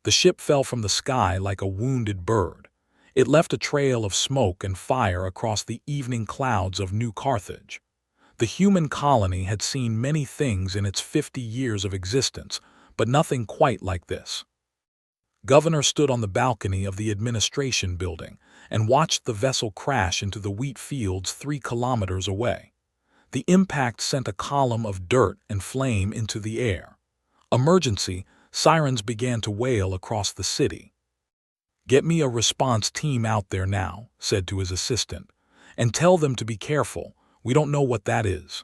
The ship fell from the sky like a wounded bird. It left a trail of smoke and fire across the evening clouds of New Carthage. The human colony had seen many things in its 50 years of existence, but nothing quite like this. Governor stood on the balcony of the administration building and watched the vessel crash into the wheat fields 3 kilometers away. The impact sent a column of dirt and flame into the air. Emergency, sirens began to wail across the city. "Get me a response team out there now," said to his assistant, "and tell them to be careful. We don't know what that is."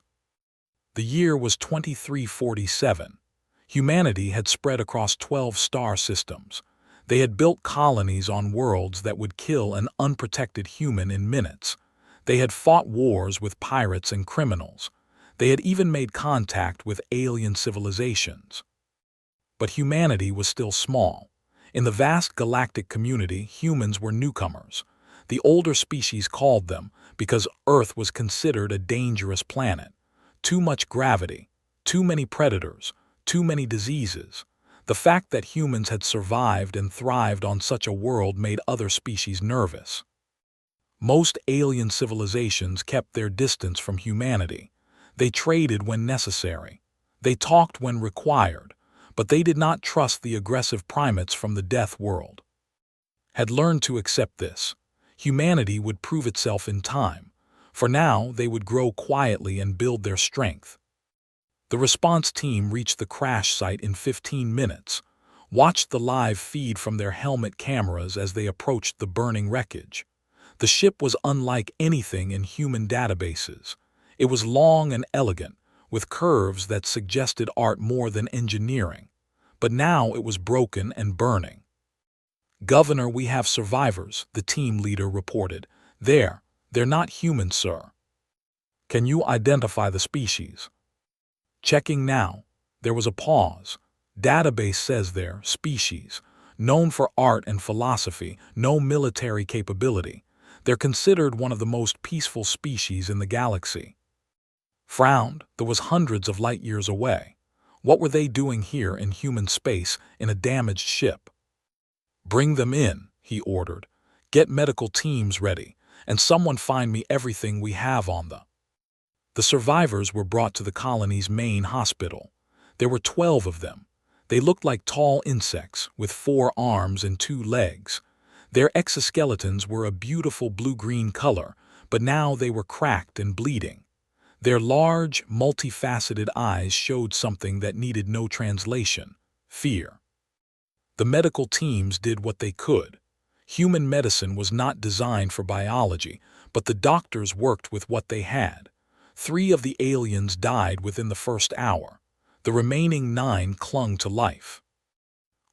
The year was 2347. Humanity had spread across 12 star systems. They had built colonies on worlds that would kill an unprotected human in minutes. They had fought wars with pirates and criminals. They had even made contact with alien civilizations. But humanity was still small. In the vast galactic community, humans were newcomers. The older species called them because Earth was considered a dangerous planet. Too much gravity, too many predators, too many diseases. The fact that humans had survived and thrived on such a world made other species nervous. Most alien civilizations kept their distance from humanity. They traded when necessary. They talked when required, but they did not trust the aggressive primates from the death world. Had learned to accept this. Humanity would prove itself in time. For now, they would grow quietly and build their strength. The response team reached the crash site in 15 minutes, watched the live feed from their helmet cameras as they approached the burning wreckage. The ship was unlike anything in human databases. It was long and elegant, with curves that suggested art more than engineering. But now it was broken and burning. "Governor, we have survivors," the team leader reported. They're not human, sir." "Can you identify the species?" "Checking now." There was a pause. "Database says they're species, known for art and philosophy, no military capability. They're considered one of the most peaceful species in the galaxy." Frowned. That was hundreds of light years away. What were they doing here in human space in a damaged ship? "Bring them in," he ordered. "Get medical teams ready, and someone find me everything we have on them." The survivors were brought to the colony's main hospital. There were 12 of them. They looked like tall insects with 4 arms and 2 legs. Their exoskeletons were a beautiful blue-green color, but now they were cracked and bleeding. Their large, multifaceted eyes showed something that needed no translation: fear. The medical teams did what they could. Human medicine was not designed for biology, but the doctors worked with what they had. 3 of the aliens died within the first hour. The remaining 9 clung to life.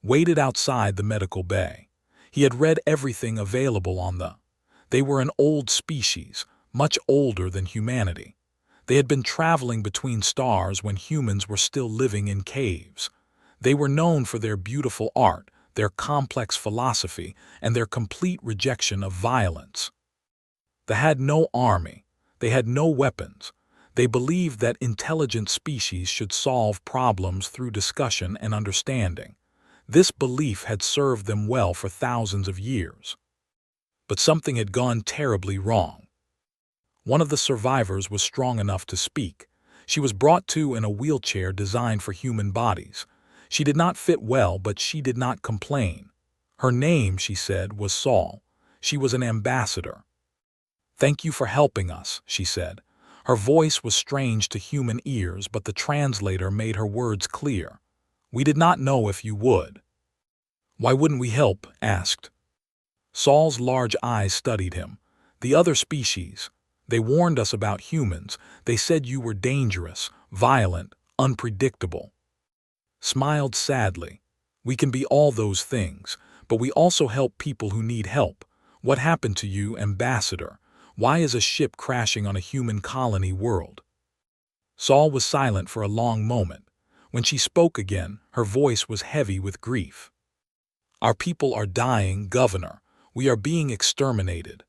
Waited outside the medical bay. He had read everything available on them. They were an old species, much older than humanity. They had been traveling between stars when humans were still living in caves. They were known for their beautiful art, their complex philosophy, and their complete rejection of violence. They had no army. They had no weapons. They believed that intelligent species should solve problems through discussion and understanding. This belief had served them well for thousands of years. But something had gone terribly wrong. One of the survivors was strong enough to speak. She was brought to in a wheelchair designed for human bodies. She did not fit well, but she did not complain. Her name, she said, was Saul. She was an ambassador. "Thank you for helping us," she said. Her voice was strange to human ears, but the translator made her words clear. "We did not know if you would." "Why wouldn't we help?" asked. Saul's large eyes studied him. "The other species. They warned us about humans. They said you were dangerous, violent, unpredictable." Smiled sadly. "We can be all those things, but we also help people who need help. What happened to you, Ambassador? Why is a ship crashing on a human colony world?" Saul was silent for a long moment. When she spoke again, her voice was heavy with grief. "Our people are dying, Governor. We are being exterminated."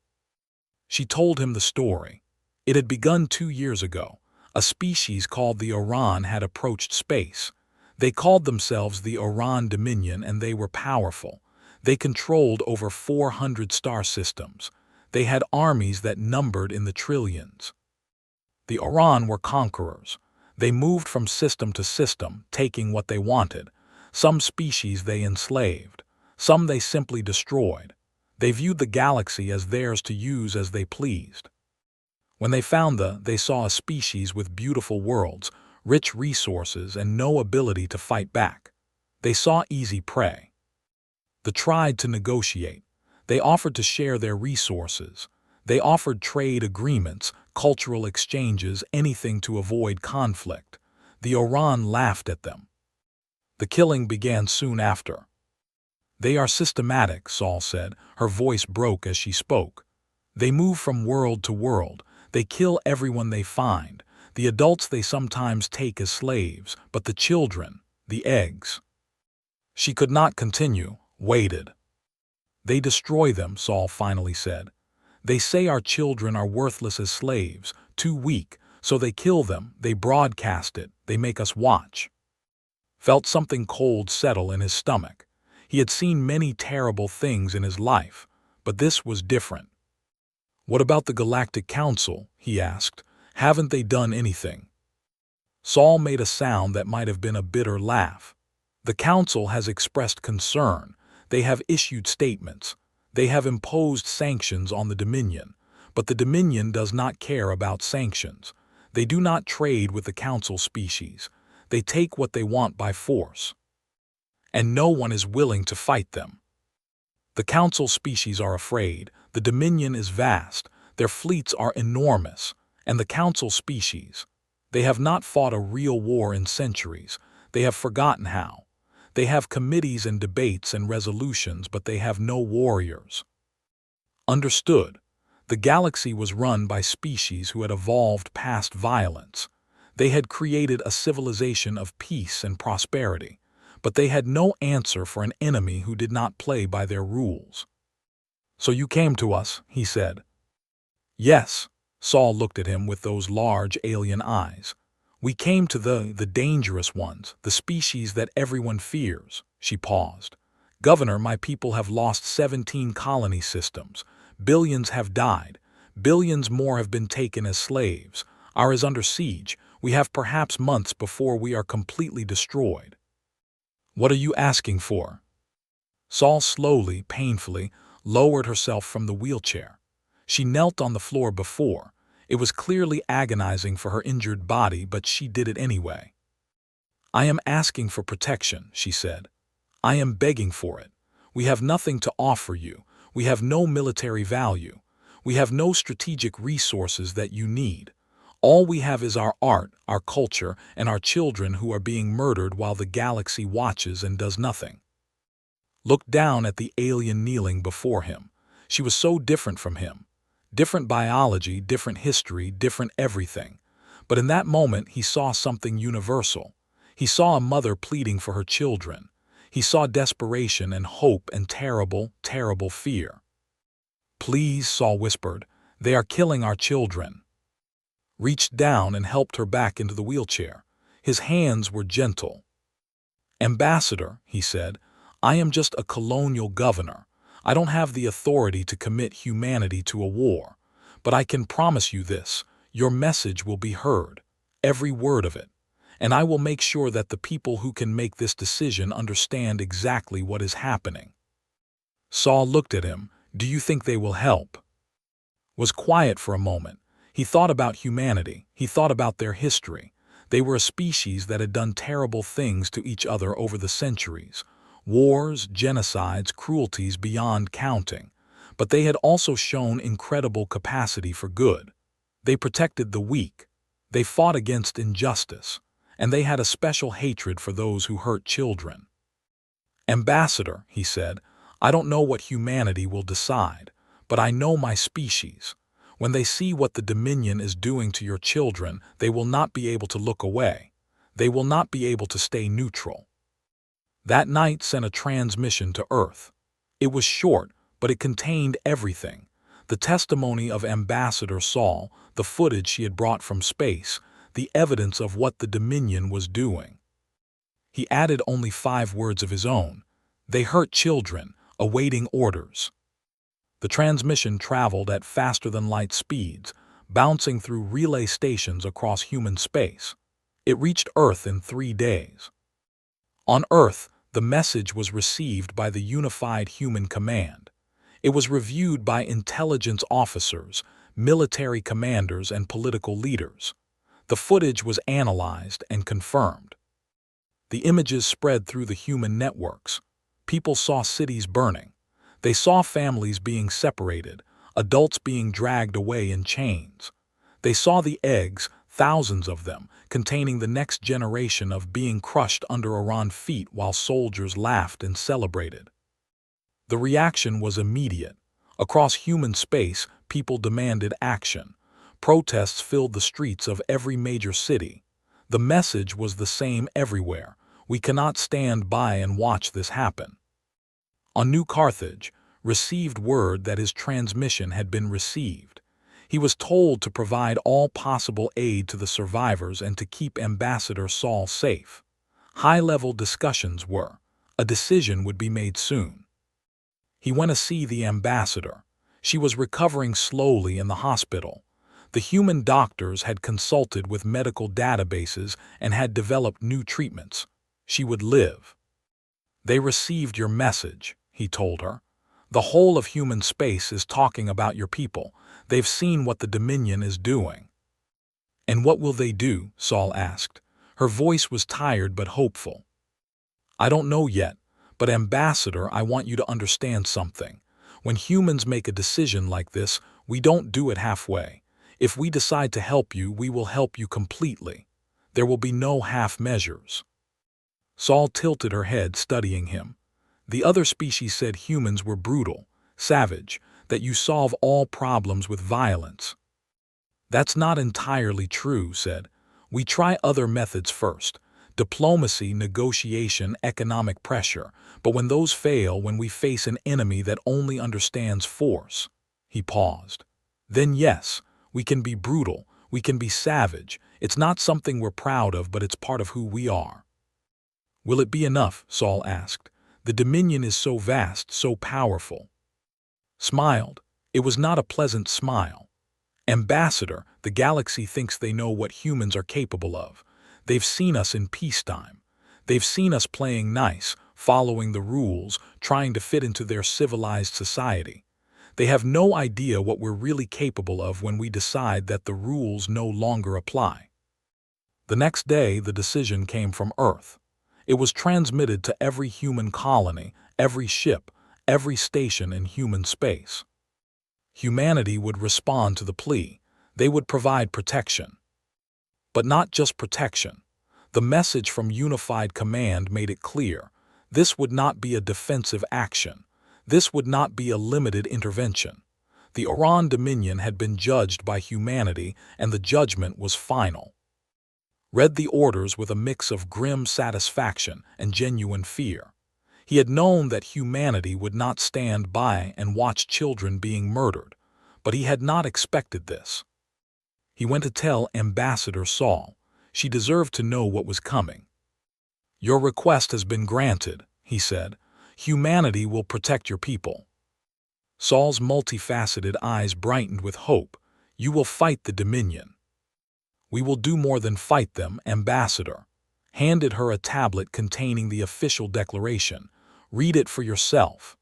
She told him the story. It had begun 2 years ago. A species called the Iran had approached space. They called themselves the Orion Dominion, and they were powerful. They controlled over 400 star systems. They had armies that numbered in the trillions. The Orion were conquerors. They moved from system to system, taking what they wanted. Some species they enslaved. Some they simply destroyed. They viewed the galaxy as theirs to use as they pleased. When they saw a species with beautiful worlds, rich resources, and no ability to fight back. They saw easy prey. They tried to negotiate. They offered to share their resources. They offered trade agreements, cultural exchanges, anything to avoid conflict. The Orion laughed at them. The killing began soon after. They are systematic, Saul said. Her voice broke as she spoke. They move from world to world. They kill everyone they find. The adults they sometimes take as slaves, but the children, the eggs. She could not continue, waited. They destroy them, Saul finally said. They say our children are worthless as slaves, too weak, so they kill them, they broadcast it, they make us watch. Felt something cold settle in his stomach. He had seen many terrible things in his life, but this was different. What about the Galactic Council? He asked. Haven't they done anything? Saul made a sound that might have been a bitter laugh. The Council has expressed concern. They have issued statements. They have imposed sanctions on the Dominion, but the Dominion does not care about sanctions. They do not trade with the Council species. They take what they want by force. And no one is willing to fight them. The Council species are afraid. The Dominion is vast. Their fleets are enormous. And the Council species, they have not fought a real war in centuries. They have forgotten how. They have committees and debates and resolutions, but they have no warriors. Understood. The galaxy was run by species who had evolved past violence. They had created a civilization of peace and prosperity, but they had no answer for an enemy who did not play by their rules. So you came to us, he said. Yes, Saul looked at him with those large alien eyes. We came to the dangerous ones, the species that everyone fears. She paused. Governor, my people have lost 17 colony systems. Billions have died. Billions more have been taken as slaves. Ours is under siege. We have perhaps months before we are completely destroyed. What are you asking for? Saul slowly, painfully, lowered herself from the wheelchair. She knelt on the floor before. It was clearly agonizing for her injured body, but she did it anyway. I am asking for protection, she said. I am begging for it. We have nothing to offer you. We have no military value. We have no strategic resources that you need. All we have is our art, our culture, and our children who are being murdered while the galaxy watches and does nothing. Looked down at the alien kneeling before him. She was so different from him. Different biology, different history, different everything. But in that moment, he saw something universal. He saw a mother pleading for her children. He saw desperation and hope and terrible, terrible fear. Please, Saul whispered, they are killing our children. Reached down and helped her back into the wheelchair. His hands were gentle. Ambassador, he said, I am just a colonial governor. I don't have the authority to commit humanity to a war, but I can promise you this, your message will be heard, every word of it, and I will make sure that the people who can make this decision understand exactly what is happening. Saul looked at him. Do you think they will help? Was quiet for a moment. He thought about humanity. He thought about their history. They were a species that had done terrible things to each other over the centuries. Wars, genocides, cruelties beyond counting. But they had also shown incredible capacity for good. They protected the weak. They fought against injustice. And they had a special hatred for those who hurt children. Ambassador, he said, I don't know what humanity will decide, but I know my species. When they see what the Dominion is doing to your children, they will not be able to look away. They will not be able to stay neutral. That night sent a transmission to Earth. It was short, but it contained everything. The testimony of Ambassador Saul, the footage she had brought from space, the evidence of what the Dominion was doing. He added only 5 words of his own. They hurt children, awaiting orders. The transmission traveled at faster-than-light speeds, bouncing through relay stations across human space. It reached Earth in 3 days. On Earth, the message was received by the Unified Human Command. It was reviewed by intelligence officers, military commanders, and political leaders. The footage was analyzed and confirmed. The images spread through the human networks. People saw cities burning. They saw families being separated, adults being dragged away in chains. They saw the eggs, thousands of them, containing the next generation of being crushed under Iran's feet while soldiers laughed and celebrated. The reaction was immediate. Across human space, people demanded action. Protests filled the streets of every major city. The message was the same everywhere. We cannot stand by and watch this happen. On New Carthage, received word that his transmission had been received. He was told to provide all possible aid to the survivors and to keep Ambassador Saul safe. High-level discussions were. A decision would be made soon. He went to see the ambassador. She was recovering slowly in the hospital. The human doctors had consulted with medical databases and had developed new treatments. She would live. They received your message, he told her. The whole of human space is talking about your people. They've seen what the Dominion is doing. And what will they do? Saul asked. Her voice was tired but hopeful. I don't know yet, but Ambassador, I want you to understand something. When humans make a decision like this, we don't do it halfway. If we decide to help you, we will help you completely. There will be no half measures. Saul tilted her head, studying him. The other species said humans were brutal, savage, that you solve all problems with violence. That's not entirely true, said. We try other methods first. Diplomacy, negotiation, economic pressure. But when those fail, when we face an enemy that only understands force. He paused. Then yes, we can be brutal, we can be savage. It's not something we're proud of, but it's part of who we are. Will it be enough? Saul asked. The Dominion is so vast, so powerful. Smiled. It was not a pleasant smile. Ambassador, the galaxy thinks they know what humans are capable of. They've seen us in peacetime. They've seen us playing nice, following the rules, trying to fit into their civilized society. They have no idea what we're really capable of when we decide that the rules no longer apply. The next day, the decision came from Earth. It was transmitted to every human colony, every ship, every station in human space. Humanity would respond to the plea. They would provide protection. But not just protection. The message from Unified Command made it clear. This would not be a defensive action. This would not be a limited intervention. The Iran Dominion had been judged by humanity, and the judgment was final. Read the orders with a mix of grim satisfaction and genuine fear. He had known that humanity would not stand by and watch children being murdered, but he had not expected this. He went to tell Ambassador Saul. She deserved to know what was coming. Your request has been granted, he said. Humanity will protect your people. Saul's multifaceted eyes brightened with hope. You will fight the Dominion. We will do more than fight them, Ambassador. Handed her a tablet containing the official declaration. Read it for yourself.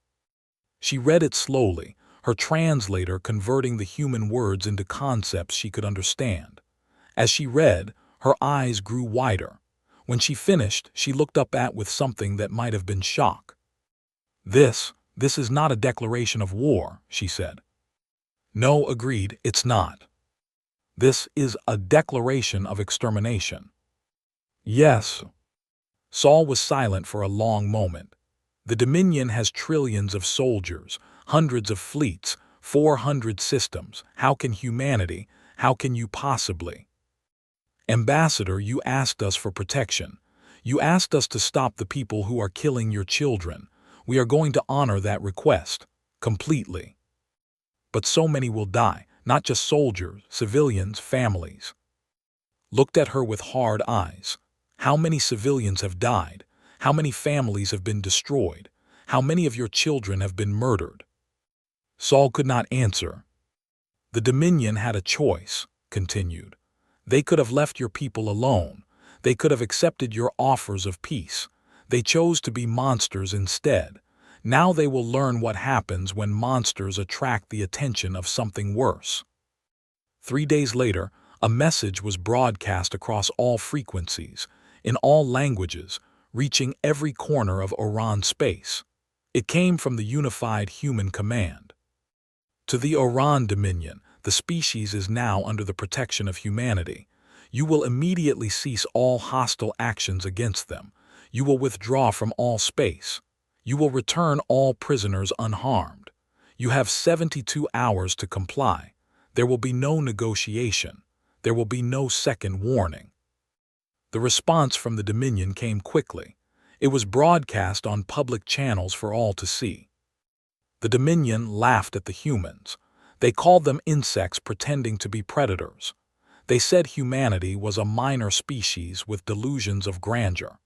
She read it slowly, her translator converting the human words into concepts she could understand. As she read, her eyes grew wider. When she finished, she looked up with something that might have been shock. This is not a declaration of war, she said. No, agreed, it's not. This is a declaration of extermination. Yes. Saul was silent for a long moment. The Dominion has trillions of soldiers, hundreds of fleets, 400 systems. How can humanity, how can you possibly? Ambassador, you asked us for protection. You asked us to stop the people who are killing your children. We are going to honor that request, completely. But so many will die, not just soldiers, civilians, families. Looked at her with hard eyes. How many civilians have died? How many families have been destroyed? How many of your children have been murdered? Saul could not answer. The Dominion had a choice, continued. They could have left your people alone. They could have accepted your offers of peace. They chose to be monsters instead. Now they will learn what happens when monsters attract the attention of something worse. 3 days later, a message was broadcast across all frequencies, in all languages, reaching every corner of Orion space. It came from the unified human command. To the Orion Dominion, the species is now under the protection of humanity. You will immediately cease all hostile actions against them. You will withdraw from all space. You will return all prisoners unharmed. You have 72 hours to comply. There will be no negotiation. There will be no second warning. The response from the Dominion came quickly. It was broadcast on public channels for all to see. The Dominion laughed at the humans. They called them insects pretending to be predators. They said humanity was a minor species with delusions of grandeur.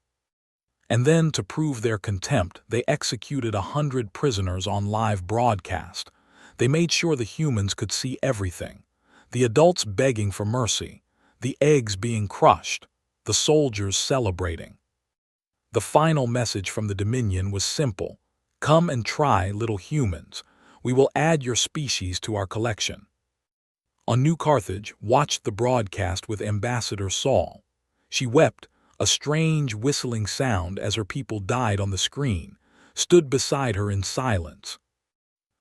And then, to prove their contempt, they executed 100 prisoners on live broadcast. They made sure the humans could see everything. The adults begging for mercy, the eggs being crushed, the soldiers celebrating. The final message from the Dominion was simple. Come and try, little humans. We will add your species to our collection. On New Carthage watched the broadcast with Ambassador Saul. She wept, a strange whistling sound as her people died on the screen, stood beside her in silence.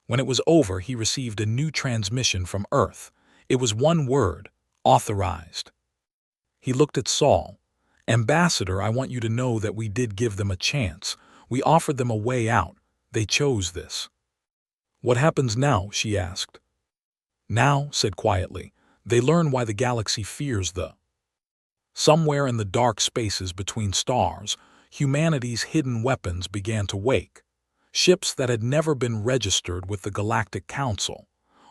When it was over, he received a new transmission from Earth. It was one word, authorized. He looked at Saul. Ambassador, I want you to know that we did give them a chance. We offered them a way out. They chose this. What happens now? She asked. Now, said quietly, they learn why the galaxy fears the. Somewhere in the dark spaces between stars, humanity's hidden weapons began to wake. Ships that had never been registered with the Galactic Council.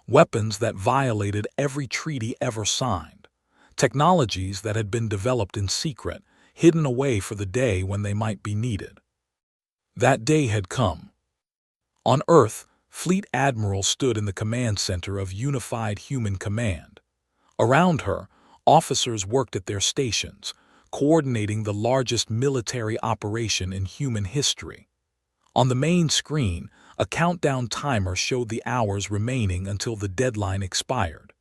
Weapons that violated every treaty ever signed. Technologies that had been developed in secret, hidden away for the day when they might be needed. That day had come. On Earth, Fleet Admiral stood in the command center of Unified Human Command. Around her, officers worked at their stations, coordinating the largest military operation in human history. On the main screen, a countdown timer showed the hours remaining until the deadline expired.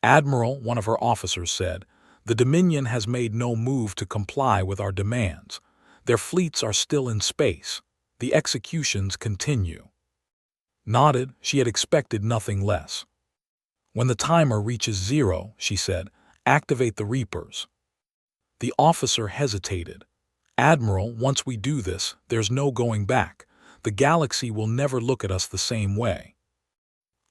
Admiral, one of her officers said, the Dominion has made no move to comply with our demands. Their fleets are still in space. The executions continue. Nodded, she had expected nothing less. When the timer reaches 0, she said, activate the Reapers. The officer hesitated. Admiral, once we do this, there's no going back. The galaxy will never look at us the same way.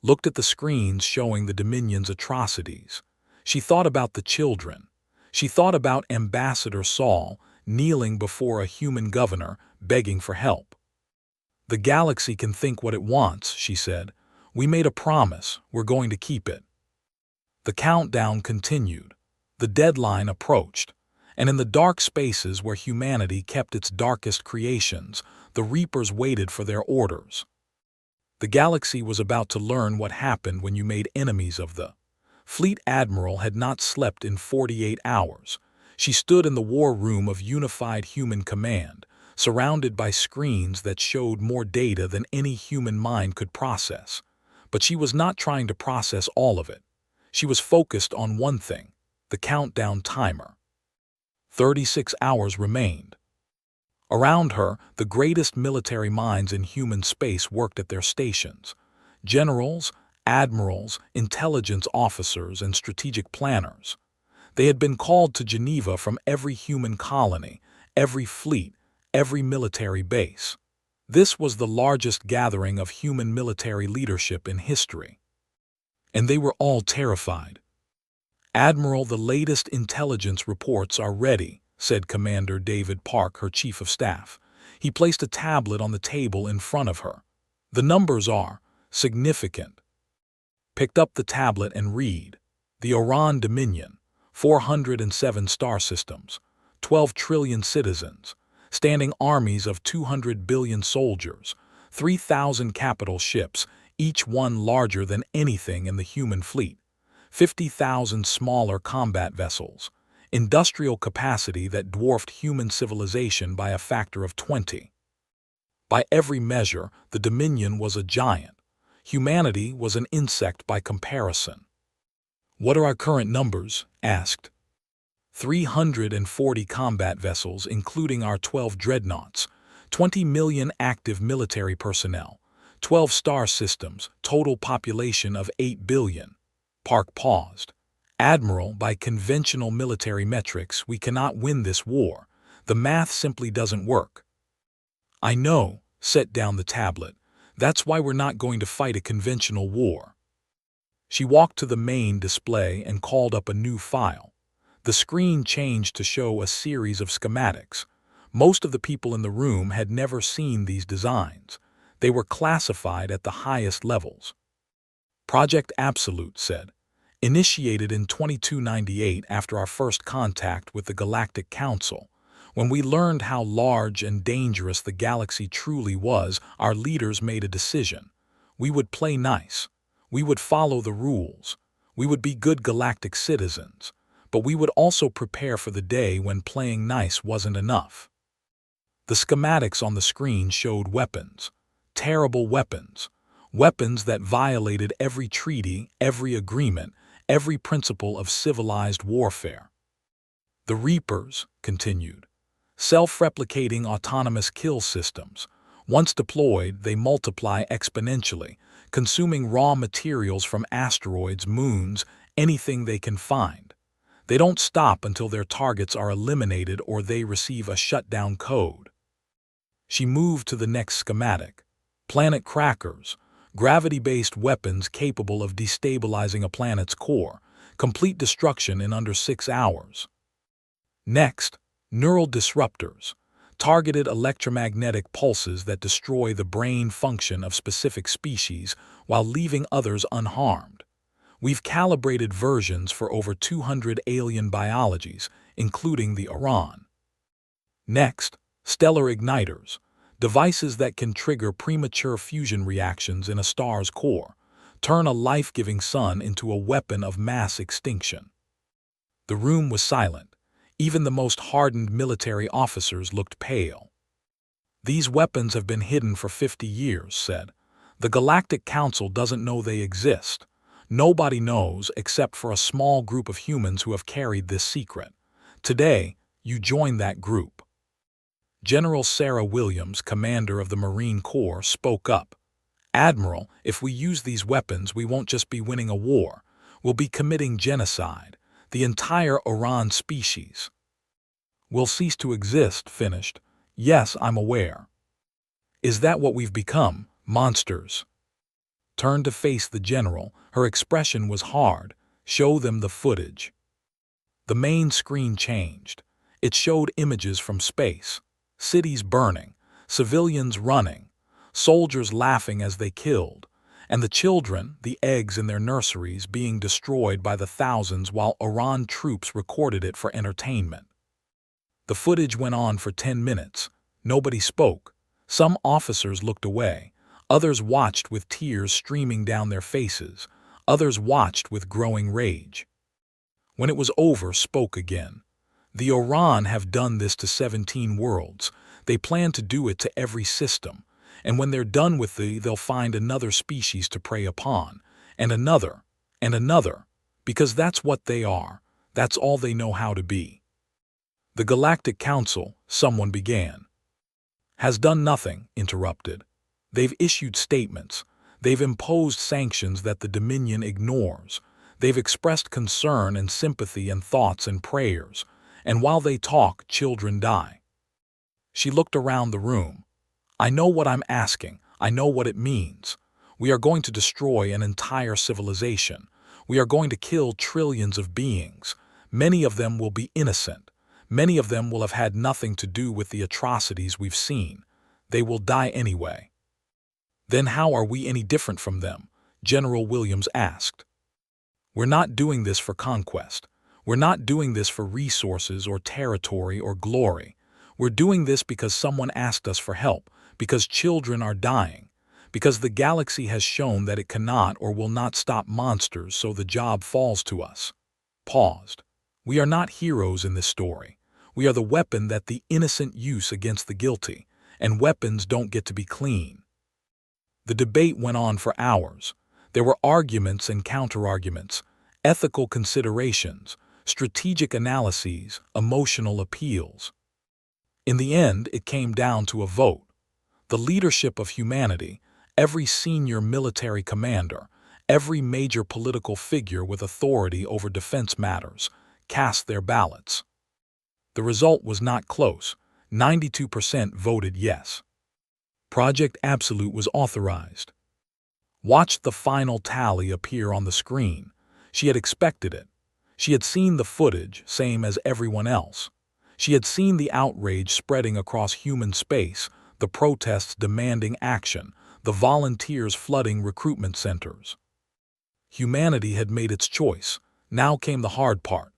Looked at the screens showing the Dominion's atrocities. She thought about the children. She thought about Ambassador Saul kneeling before a human governor, begging for help. The galaxy can think what it wants, she said. We made a promise, we're going to keep it. The countdown continued. The deadline approached. And in the dark spaces where humanity kept its darkest creations, the Reapers waited for their orders. The galaxy was about to learn what happened when you made enemies of the. Fleet Admiral had not slept in 48 hours. She stood in the war room of Unified Human Command, surrounded by screens that showed more data than any human mind could process. But she was not trying to process all of it. She was focused on one thing, the countdown timer. 36 hours remained. Around her, the greatest military minds in human space worked at their stations. Generals, admirals, intelligence officers, and strategic planners. They had been called to Geneva from every human colony, every fleet, every military base. This was the largest gathering of human military leadership in history. And they were all terrified. Admiral, the latest intelligence reports are ready, said Commander David Park, her chief of staff. He placed a tablet on the table in front of her. The numbers are significant. Picked up the tablet and read. The Orion Dominion, 407 star systems, 12 trillion citizens, standing armies of 200 billion soldiers, 3,000 capital ships, each one larger than anything in the human fleet, 50,000 smaller combat vessels, industrial capacity that dwarfed human civilization by a factor of 20. By every measure, the Dominion was a giant. Humanity was an insect by comparison. "What are our current numbers?" asked. 340 combat vessels, including our 12 dreadnoughts, 20 million active military personnel, 12 star systems, total population of 8 billion. Park paused. "Admiral, by conventional military metrics, we cannot win this war. The math simply doesn't work." "I know," set down the tablet. "That's why we're not going to fight a conventional war." She walked to the main display and called up a new file. The screen changed to show a series of schematics. Most of the people in the room had never seen these designs. They were classified at the highest levels. Project Absolute said, initiated in 2298 after our first contact with the Galactic Council. When we learned how large and dangerous the galaxy truly was, our leaders made a decision. We would play nice. We would follow the rules. We would be good galactic citizens. But we would also prepare for the day when playing nice wasn't enough. The schematics on the screen showed weapons. Terrible weapons. Weapons that violated every treaty, every agreement, every principle of civilized warfare. "The Reapers," continued. "Self-replicating autonomous kill systems. Once deployed, they multiply exponentially, consuming raw materials from asteroids, moons, anything they can find. They don't stop until their targets are eliminated or they receive a shutdown code." She moved to the next schematic. "Planet crackers. Gravity-based weapons capable of destabilizing a planet's core. Complete destruction in under 6 hours. Next, neural disruptors. Targeted electromagnetic pulses that destroy the brain function of specific species while leaving others unharmed. We've calibrated versions for over 200 alien biologies, including the Iran. Next, stellar igniters. Devices that can trigger premature fusion reactions in a star's core, turn a life-giving sun into a weapon of mass extinction." The room was silent. Even the most hardened military officers looked pale. "These weapons have been hidden for 50 years, said. "The Galactic Council doesn't know they exist. Nobody knows except for a small group of humans who have carried this secret. Today, you join that group." General Sarah Williams, commander of the Marine Corps, spoke up. "Admiral, if we use these weapons, we won't just be winning a war. We'll be committing genocide. The entire Iran species will cease to exist," finished. "Yes, I'm aware." "Is that what we've become? Monsters?" Turned to face the general, her expression was hard. "Show them the footage." The main screen changed. It showed images from space. Cities burning, civilians running, soldiers laughing as they killed, and the children, the eggs in their nurseries, being destroyed by the thousands while Iran troops recorded it for entertainment. The footage went on for 10 minutes. Nobody spoke. Some officers looked away. Others watched with tears streaming down their faces. Others watched with growing rage. When it was over, spoke again. "The Iran have done this to 17 worlds. They plan to do it to every system. And when they're done with they'll find another species to prey upon, and another, because that's what they are. That's all they know how to be." "The Galactic Council," someone began. "Has done nothing," interrupted. "They've issued statements. They've imposed sanctions that the Dominion ignores. They've expressed concern and sympathy and thoughts and prayers. And while they talk, children die." She looked around the room. "I know what I'm asking. I know what it means. We are going to destroy an entire civilization. We are going to kill trillions of beings. Many of them will be innocent. Many of them will have had nothing to do with the atrocities we've seen. They will die anyway." "Then how are we any different from them?" General Williams asked. "We're not doing this for conquest. We're not doing this for resources or territory or glory. We're doing this because someone asked us for help, because children are dying, because the galaxy has shown that it cannot or will not stop monsters, so the job falls to us." Paused. "We are not heroes in this story. We are the weapon that the innocent use against the guilty, and weapons don't get to be clean." The debate went on for hours. There were arguments and counter-arguments, ethical considerations, strategic analyses, emotional appeals. In the end, it came down to a vote. The leadership of humanity, every senior military commander, every major political figure with authority over defense matters, cast their ballots. The result was not close. 92% voted yes. Project Absolute was authorized. Watched the final tally appear on the screen. She had expected it. She had seen the footage, same as everyone else. She had seen the outrage spreading across human space, the protests demanding action, the volunteers flooding recruitment centers. Humanity had made its choice. Now came the hard part.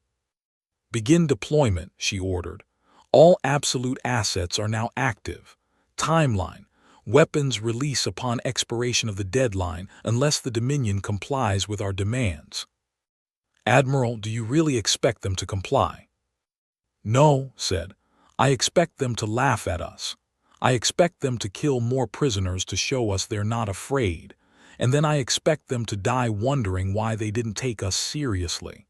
"Begin deployment," she ordered. "All Absolute assets are now active. Timeline: weapons release upon expiration of the deadline unless the Dominion complies with our demands." "Admiral, do you really expect them to comply?" "No," said. "I expect them to laugh at us. I expect them to kill more prisoners to show us they're not afraid, and then I expect them to die wondering why they didn't take us seriously."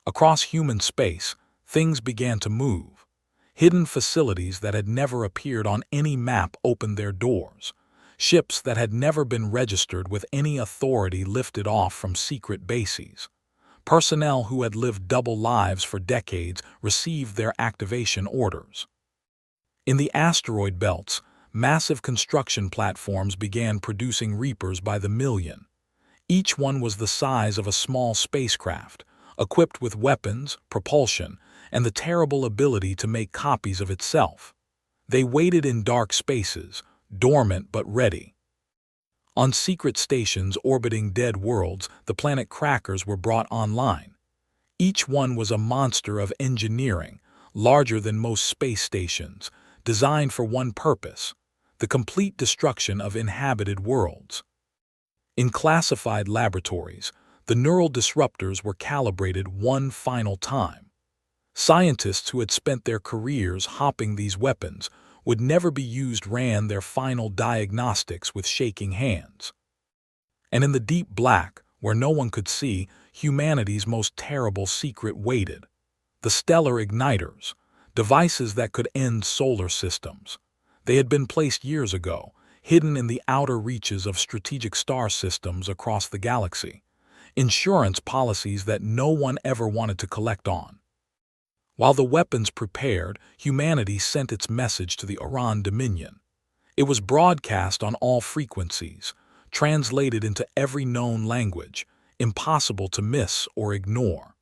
Across human space, things began to move. Hidden facilities that had never appeared on any map opened their doors. Ships that had never been registered with any authority lifted off from secret bases. Personnel who had lived double lives for decades received their activation orders. In the asteroid belts, massive construction platforms began producing Reapers by the million. Each one was the size of a small spacecraft, equipped with weapons, propulsion, and the terrible ability to make copies of itself. They waited in dark spaces, dormant but ready. On secret stations orbiting dead worlds, the planet crackers were brought online. Each one was a monster of engineering, larger than most space stations, designed for one purpose: the complete destruction of inhabited worlds. In classified laboratories, the neural disruptors were calibrated one final time. Scientists who had spent their careers hopping these weapons would never be used ran their final diagnostics with shaking hands. And in the deep black, where no one could see, humanity's most terrible secret waited: the stellar igniters, devices that could end solar systems. They had been placed years ago, hidden in the outer reaches of strategic star systems across the galaxy, insurance policies that no one ever wanted to collect on. While the weapons prepared, humanity sent its message to the Oran Dominion. It was broadcast on all frequencies, translated into every known language, impossible to miss or ignore.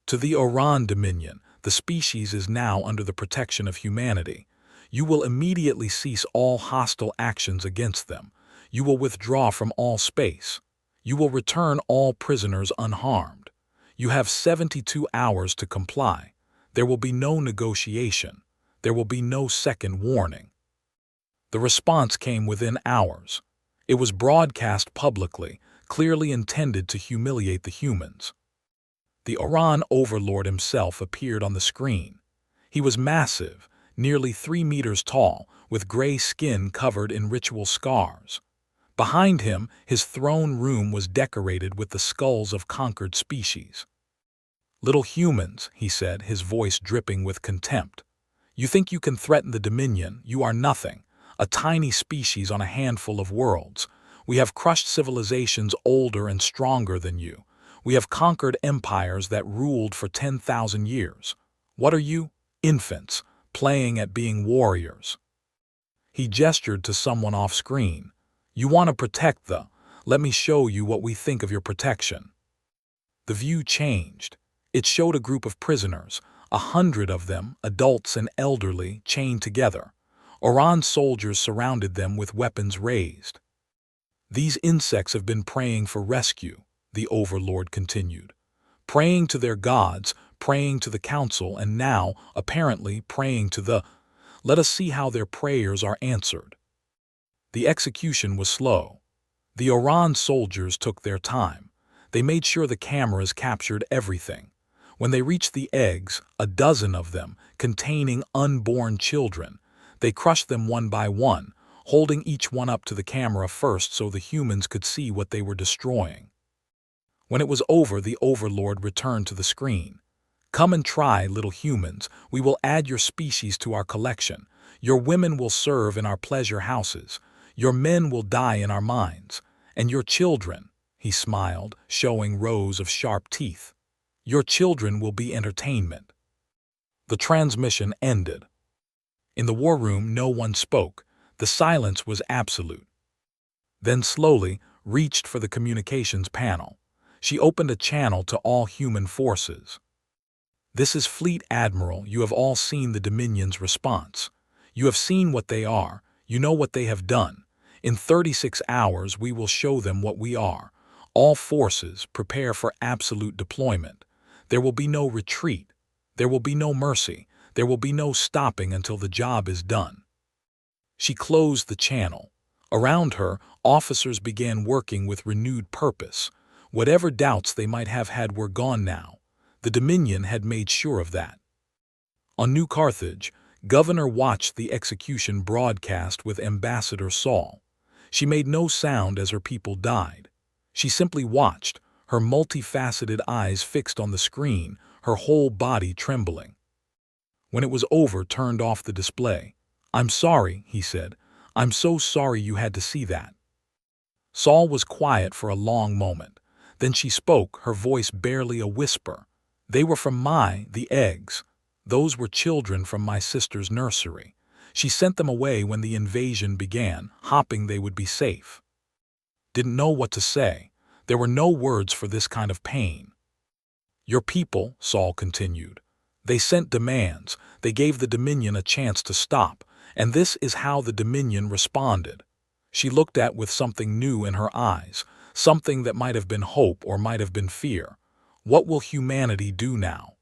To the Oran Dominion, the species is now under the protection of humanity. You will immediately cease all hostile actions against them. You will withdraw from all space. You will return all prisoners unharmed. You have 72 hours to comply. There will be no negotiation. There will be no second warning. The response came within hours. It was broadcast publicly, clearly intended to humiliate the humans. The Oran overlord himself appeared on the screen. He was massive, nearly 3 meters tall, with gray skin covered in ritual scars. Behind him, his throne room was decorated with the skulls of conquered species. "Little humans," he said, his voice dripping with contempt. "You think you can threaten the Dominion? You are nothing, a tiny species on a handful of worlds. We have crushed civilizations older and stronger than you. We have conquered empires that ruled for 10,000 years. What are you? Infants, playing at being warriors." He gestured to someone off-screen. "You want to protect the... Let me show you what we think of your protection." The view changed. It showed a group of prisoners, 100 of them, adults and elderly, chained together. Oran soldiers surrounded them with weapons raised. "These insects have been praying for rescue," the overlord continued. praying to their gods, praying to the council, and now, apparently, praying to the... Let us see how their prayers are answered. The execution was slow. The Oran soldiers took their time. They made sure the cameras captured everything. When they reached the eggs, a dozen of them, containing unborn children, they crushed them one by one, holding each one up to the camera first so the humans could see what they were destroying. When it was over, the Overlord returned to the screen. "Come and try, little humans. We will add your species to our collection. Your women will serve in our pleasure houses. Your men will die in our mines. And your children," he smiled, showing rows of sharp teeth, "your children will be entertainment." The transmission ended. In the war room, no one spoke. The silence was absolute. Then slowly reached for the communications panel. She opened a channel to all human forces. "This is Fleet Admiral. You have all seen the Dominion's response. You have seen what they are. You know what they have done. In 36 hours, we will show them what we are. All forces prepare for absolute deployment. There will be no retreat. There will be no mercy. There will be no stopping until the job is done." She closed the channel. Around her, officers began working with renewed purpose. Whatever doubts they might have had were gone now. The Dominion had made sure of that. On New Carthage, Governor watched the execution broadcast with Ambassador Saul. She made no sound as her people died. She simply watched, her multifaceted eyes fixed on the screen, her whole body trembling. When it was over, turned off the display. "I'm sorry," he said. "I'm so sorry you had to see that." Saul was quiet for a long moment. Then she spoke, her voice barely a whisper. "They were from the eggs. Those were children from my sister's nursery. She sent them away when the invasion began, hoping they would be safe." Didn't know what to say. There were no words for this kind of pain. "Your people," Saul continued. "They sent demands. They gave the Dominion a chance to stop. And this is how the Dominion responded." She looked at with something new in her eyes, something that might have been hope or might have been fear. "What will humanity do now?"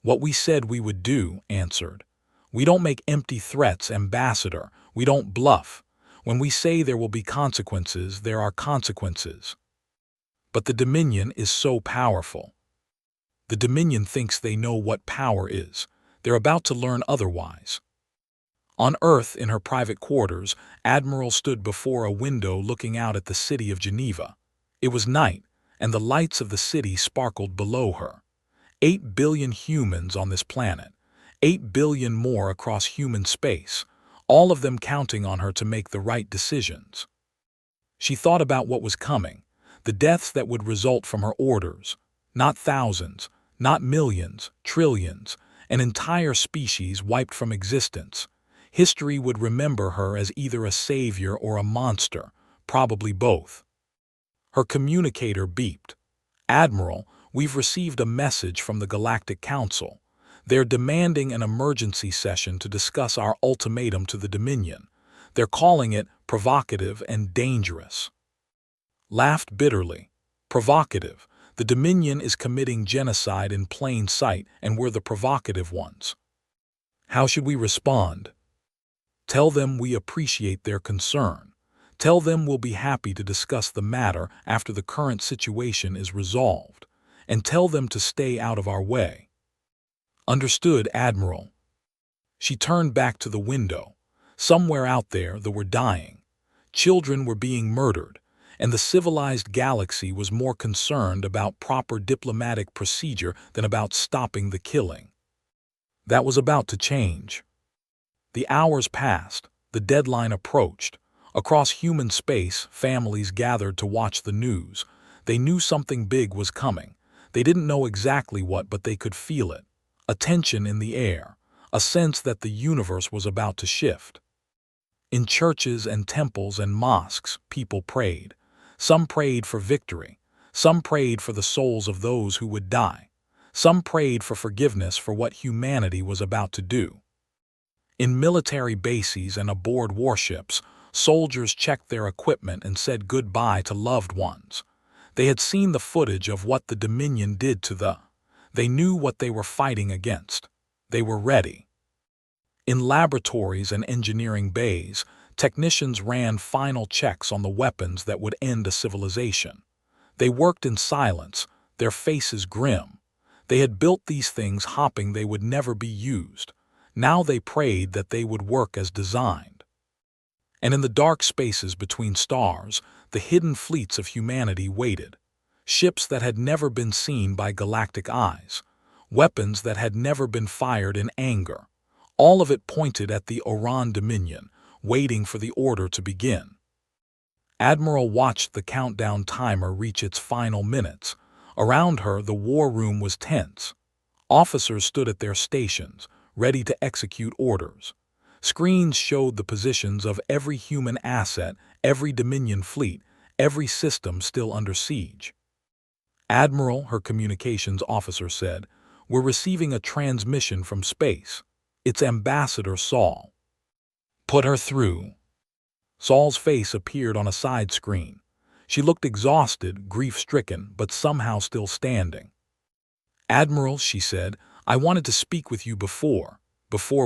"What we said we would do," answered. "We don't make empty threats, Ambassador. We don't bluff. When we say there will be consequences, there are consequences." But the Dominion is so powerful. The Dominion thinks they know what power is. They're about to learn otherwise. On Earth, in her private quarters, Admiral stood before a window looking out at the city of Geneva. It was night, and the lights of the city sparkled below her. 8 billion humans on this planet. 8 billion more across human space, all of them counting on her to make the right decisions. She thought about what was coming, the deaths that would result from her orders. Not thousands, not millions, trillions, an entire species wiped from existence. History would remember her as either a savior or a monster, probably both. Her communicator beeped. "Admiral, we've received a message from the Galactic Council. They're demanding an emergency session to discuss our ultimatum to the Dominion. They're calling it provocative and dangerous." Laughed bitterly. Provocative. The Dominion is committing genocide in plain sight, and we're the provocative ones. How should we respond? Tell them we appreciate their concern. Tell them we'll be happy to discuss the matter after the current situation is resolved. And tell them to stay out of our way. Understood, Admiral. She turned back to the window. Somewhere out there, they were dying. Children were being murdered, and the civilized galaxy was more concerned about proper diplomatic procedure than about stopping the killing. That was about to change. The hours passed, the deadline approached. Across human space, families gathered to watch the news. They knew something big was coming. They didn't know exactly what, but they could feel it. A tension in the air, a sense that the universe was about to shift. In churches and temples and mosques, people prayed. Some prayed for victory. Some prayed for the souls of those who would die. Some prayed for forgiveness for what humanity was about to do. In military bases and aboard warships, soldiers checked their equipment and said goodbye to loved ones. They had seen the footage of what the Dominion did to the. They knew what they were fighting against. They were ready. In laboratories and engineering bays, technicians ran final checks on the weapons that would end a civilization. They worked in silence, their faces grim. They had built these things hoping they would never be used. Now they prayed that they would work as designed. And in the dark spaces between stars, the hidden fleets of humanity waited. Ships that had never been seen by galactic eyes. Weapons that had never been fired in anger. All of it pointed at the Oran Dominion, waiting for the order to begin. Admiral watched the countdown timer reach its final minutes. Around her, the war room was tense. Officers stood at their stations, ready to execute orders. Screens showed the positions of every human asset, every Dominion fleet, every system still under siege. "Admiral," her communications officer said, "we're receiving a transmission from space. It's Ambassador Saul." "Put her through." Saul's face appeared on a side screen. She looked exhausted, grief-stricken, but somehow still standing. "Admiral," she said, "I wanted to speak with you before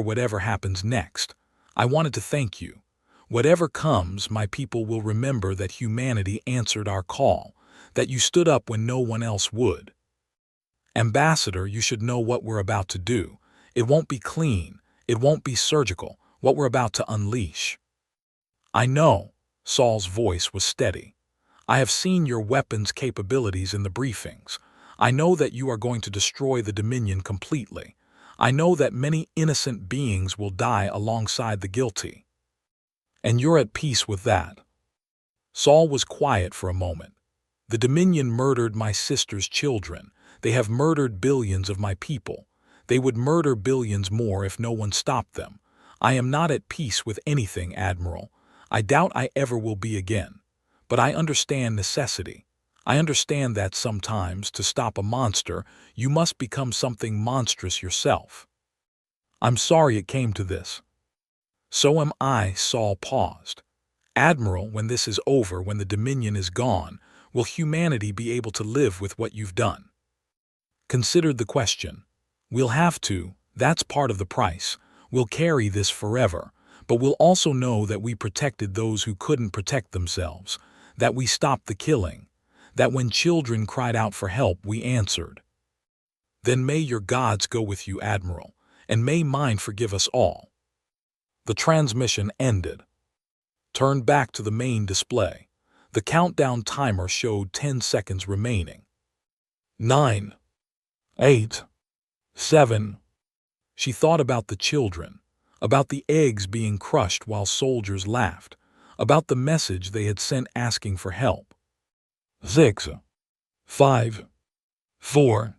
whatever happens next. I wanted to thank you. Whatever comes, my people will remember that humanity answered our call, that you stood up when no one else would. Ambassador, you should know what we're about to do. It won't be clean. It won't be surgical, what we're about to unleash." "I know." Saul's voice was steady. "I have seen your weapons capabilities in the briefings. I know that you are going to destroy the Dominion completely. I know that many innocent beings will die alongside the guilty. And you're at peace with that." Saul was quiet for a moment. "The Dominion murdered my sister's children. They have murdered billions of my people. They would murder billions more if no one stopped them. I am not at peace with anything, Admiral. I doubt I ever will be again. But I understand necessity. I understand that sometimes, to stop a monster, you must become something monstrous yourself. I'm sorry it came to this." "So am I." Saul paused. "Admiral, when this is over, when the Dominion is gone, will humanity be able to live with what you've done?" Considered the question. "We'll have to. That's part of the price. We'll carry this forever. But we'll also know that we protected those who couldn't protect themselves, that we stopped the killing, that when children cried out for help, we answered. Then may your gods go with you, Admiral, and may mine forgive us all." The transmission ended. Turned back to the main display. The countdown timer showed 10 seconds remaining. 9, 8, 7. She thought about the children, about the eggs being crushed while soldiers laughed, about the message they had sent asking for help. 6, 5, 4.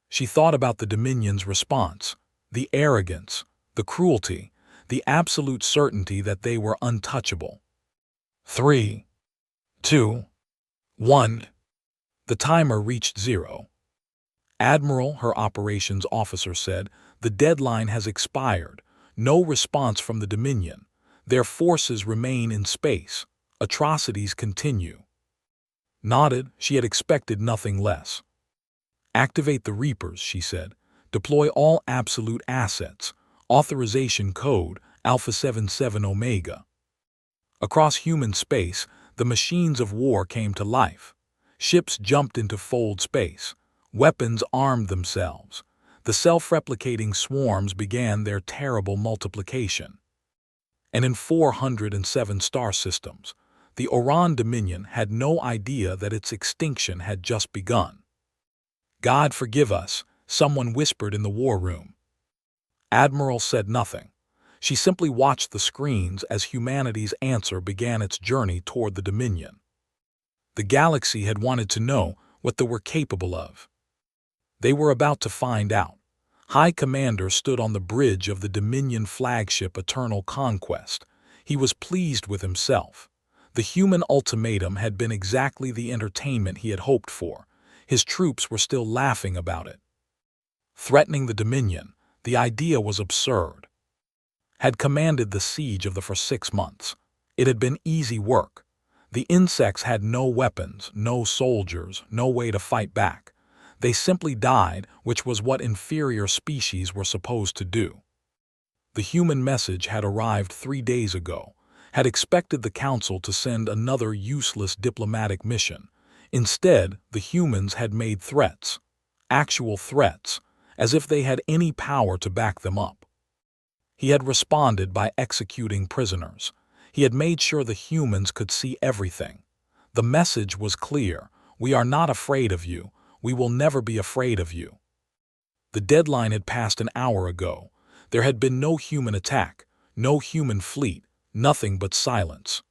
She thought about the Dominion's response, the arrogance, the cruelty, the absolute certainty that they were untouchable. 3, 2, 1. The timer reached 0. "Admiral," her operations officer said, "the deadline has expired. No response from the Dominion. Their forces remain in space. Atrocities continue." Nodded. She had expected nothing less. "Activate the Reapers," she said. "Deploy all absolute assets. Authorization code Alpha 77 Omega." Across human space, the machines of war came to life. Ships jumped into fold space. Weapons armed themselves. The self-replicating swarms began their terrible multiplication. And in 407 star systems, the Oran Dominion had no idea that its extinction had just begun. "God forgive us," someone whispered in the war room. Admiral said nothing. She simply watched the screens as humanity's answer began its journey toward the Dominion. The galaxy had wanted to know what they were capable of. They were about to find out. High Commander stood on the bridge of the Dominion flagship Eternal Conquest. He was pleased with himself. The human ultimatum had been exactly the entertainment he had hoped for. His troops were still laughing about it. Threatening the Dominion, the idea was absurd. Had commanded the siege of the for 6 months. It had been easy work. The insects had no weapons, no soldiers, no way to fight back. They simply died, which was what inferior species were supposed to do. The human message had arrived 3 days ago, had expected the Council to send another useless diplomatic mission. Instead, the humans had made threats, actual threats, as if they had any power to back them up. He had responded by executing prisoners. He had made sure the humans could see everything. The message was clear: we are not afraid of you. We will never be afraid of you. The deadline had passed an hour ago. There had been no human attack, no human fleet, nothing but silence.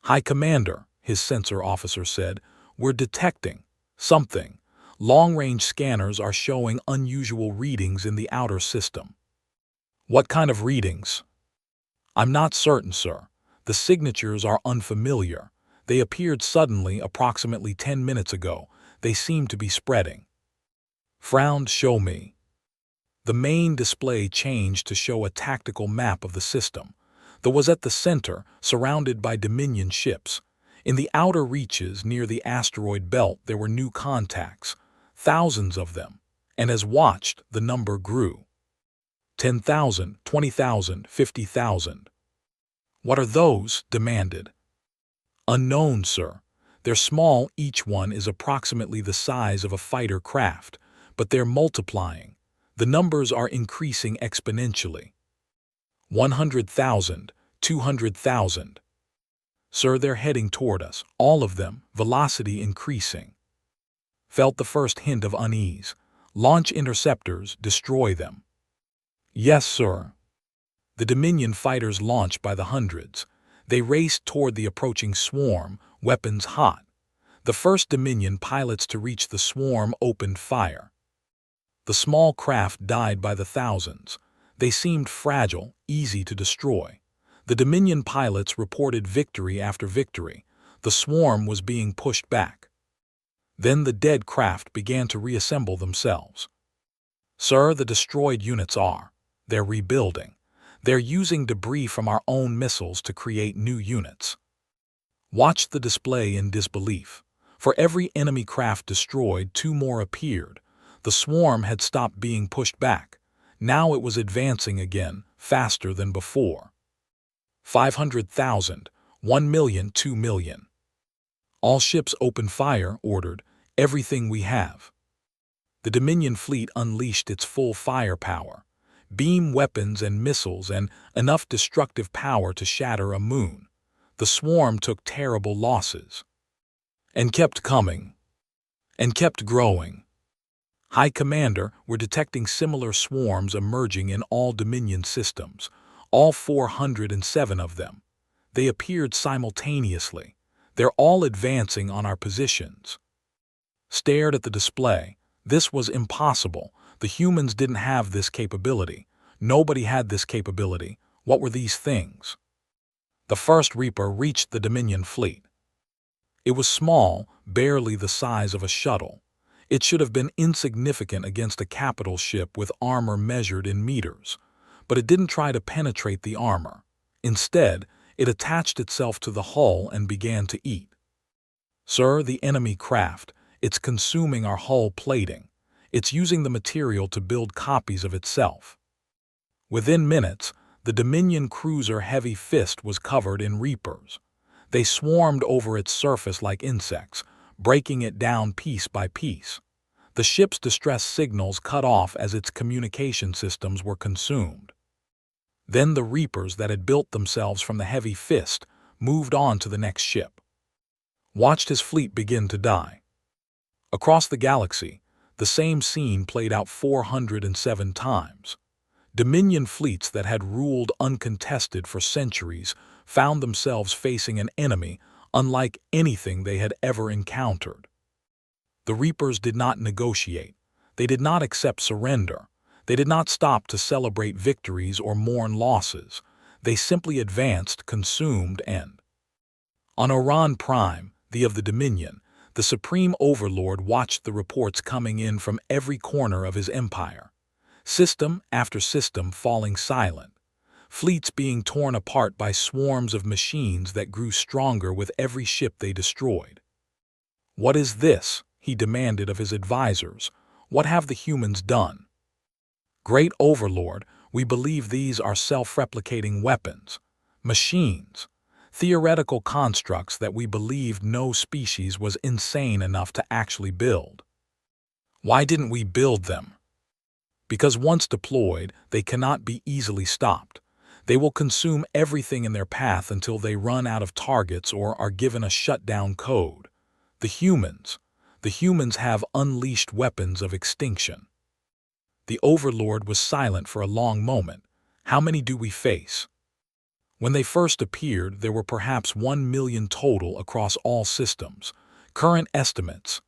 "High Commander," his sensor officer said, "we're detecting something. Long-range scanners are showing unusual readings in the outer system." "What kind of readings?" "I'm not certain, sir. The signatures are unfamiliar. They appeared suddenly approximately 10 minutes ago. They seem to be spreading." Frowned, "Show me." The main display changed to show a tactical map of the system. That was at the center, surrounded by Dominion ships. In the outer reaches near the asteroid belt there were new contacts, thousands of them, and as watched, the number grew. 10,000, 20,000, 50,000. "What are those?" demanded. "Unknown, sir. They're small, each one is approximately the size of a fighter craft, but they're multiplying. The numbers are increasing exponentially. 100,000, 200,000. Sir, they're heading toward us, all of them, velocity increasing." Felt the first hint of unease. "Launch interceptors, destroy them." "Yes, sir." The Dominion fighters launched by the hundreds. They raced toward the approaching swarm, weapons hot. The first Dominion pilots to reach the swarm opened fire. The small craft died by the thousands. They seemed fragile, easy to destroy. The Dominion pilots reported victory after victory. The swarm was being pushed back. Then the dead craft began to reassemble themselves. "Sir, the destroyed units are. They're rebuilding. They're using debris from our own missiles to create new units." Watched the display in disbelief. For every enemy craft destroyed, 2 more appeared. The swarm had stopped being pushed back. Now it was advancing again, faster than before. 500,000, 1 million, 2 million. "All ships open fire," ordered. "Everything we have." The Dominion fleet unleashed its full firepower. Beam weapons and missiles and enough destructive power to shatter a moon. The swarm took terrible losses. And kept coming. And kept growing. "High Commander, we're detecting similar swarms emerging in all Dominion systems, all 407 of them. They appeared simultaneously. They're all advancing on our positions." Stared at the display. This was impossible. The humans didn't have this capability. Nobody had this capability. What were these things? The first Reaper reached the Dominion fleet. It was small, barely the size of a shuttle. It should have been insignificant against a capital ship with armor measured in meters. But it didn't try to penetrate the armor. Instead, it attached itself to the hull and began to eat. "Sir, the enemy craft, it's consuming our hull plating. It's using the material to build copies of itself." Within minutes, the Dominion cruiser Heavy Fist was covered in Reapers. They swarmed over its surface like insects, breaking it down piece by piece. The ship's distress signals cut off as its communication systems were consumed. Then the Reapers that had built themselves from the Heavy Fist moved on to the next ship. Watched his fleet begin to die. Across the galaxy, the same scene played out 407 times. Dominion fleets that had ruled uncontested for centuries found themselves facing an enemy unlike anything they had ever encountered. The Reapers did not negotiate. They did not accept surrender. They did not stop to celebrate victories or mourn losses. They simply advanced, consumed, and... On Orion Prime, the of the Dominion, the Supreme Overlord watched the reports coming in from every corner of his empire. System after system falling silent. fleets being torn apart by swarms of machines that grew stronger with every ship they destroyed. "What is this?" he demanded of his advisors. "What have the humans done?" "Great Overlord, we believe these are self-replicating weapons, machines, theoretical constructs that we believed no species was insane enough to actually build." "Why didn't we build them?" "Because once deployed, they cannot be easily stopped. They will consume everything in their path until they run out of targets or are given a shutdown code. The humans have unleashed weapons of extinction." The Overlord was silent for a long moment. "How many do we face?" "When they first appeared, there were perhaps 1 million total across all systems. Current estimates."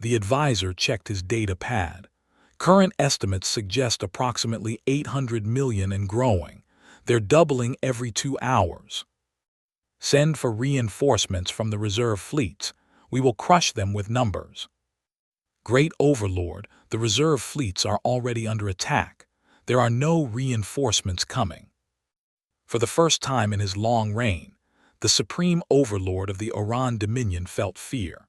The advisor checked his data pad. "Current estimates suggest approximately 800 million and growing. They're doubling every 2 hours. Send for reinforcements from the reserve fleets. We will crush them with numbers." "Great Overlord, the reserve fleets are already under attack. There are no reinforcements coming." For the first time in his long reign, the supreme overlord of the Oran Dominion felt fear.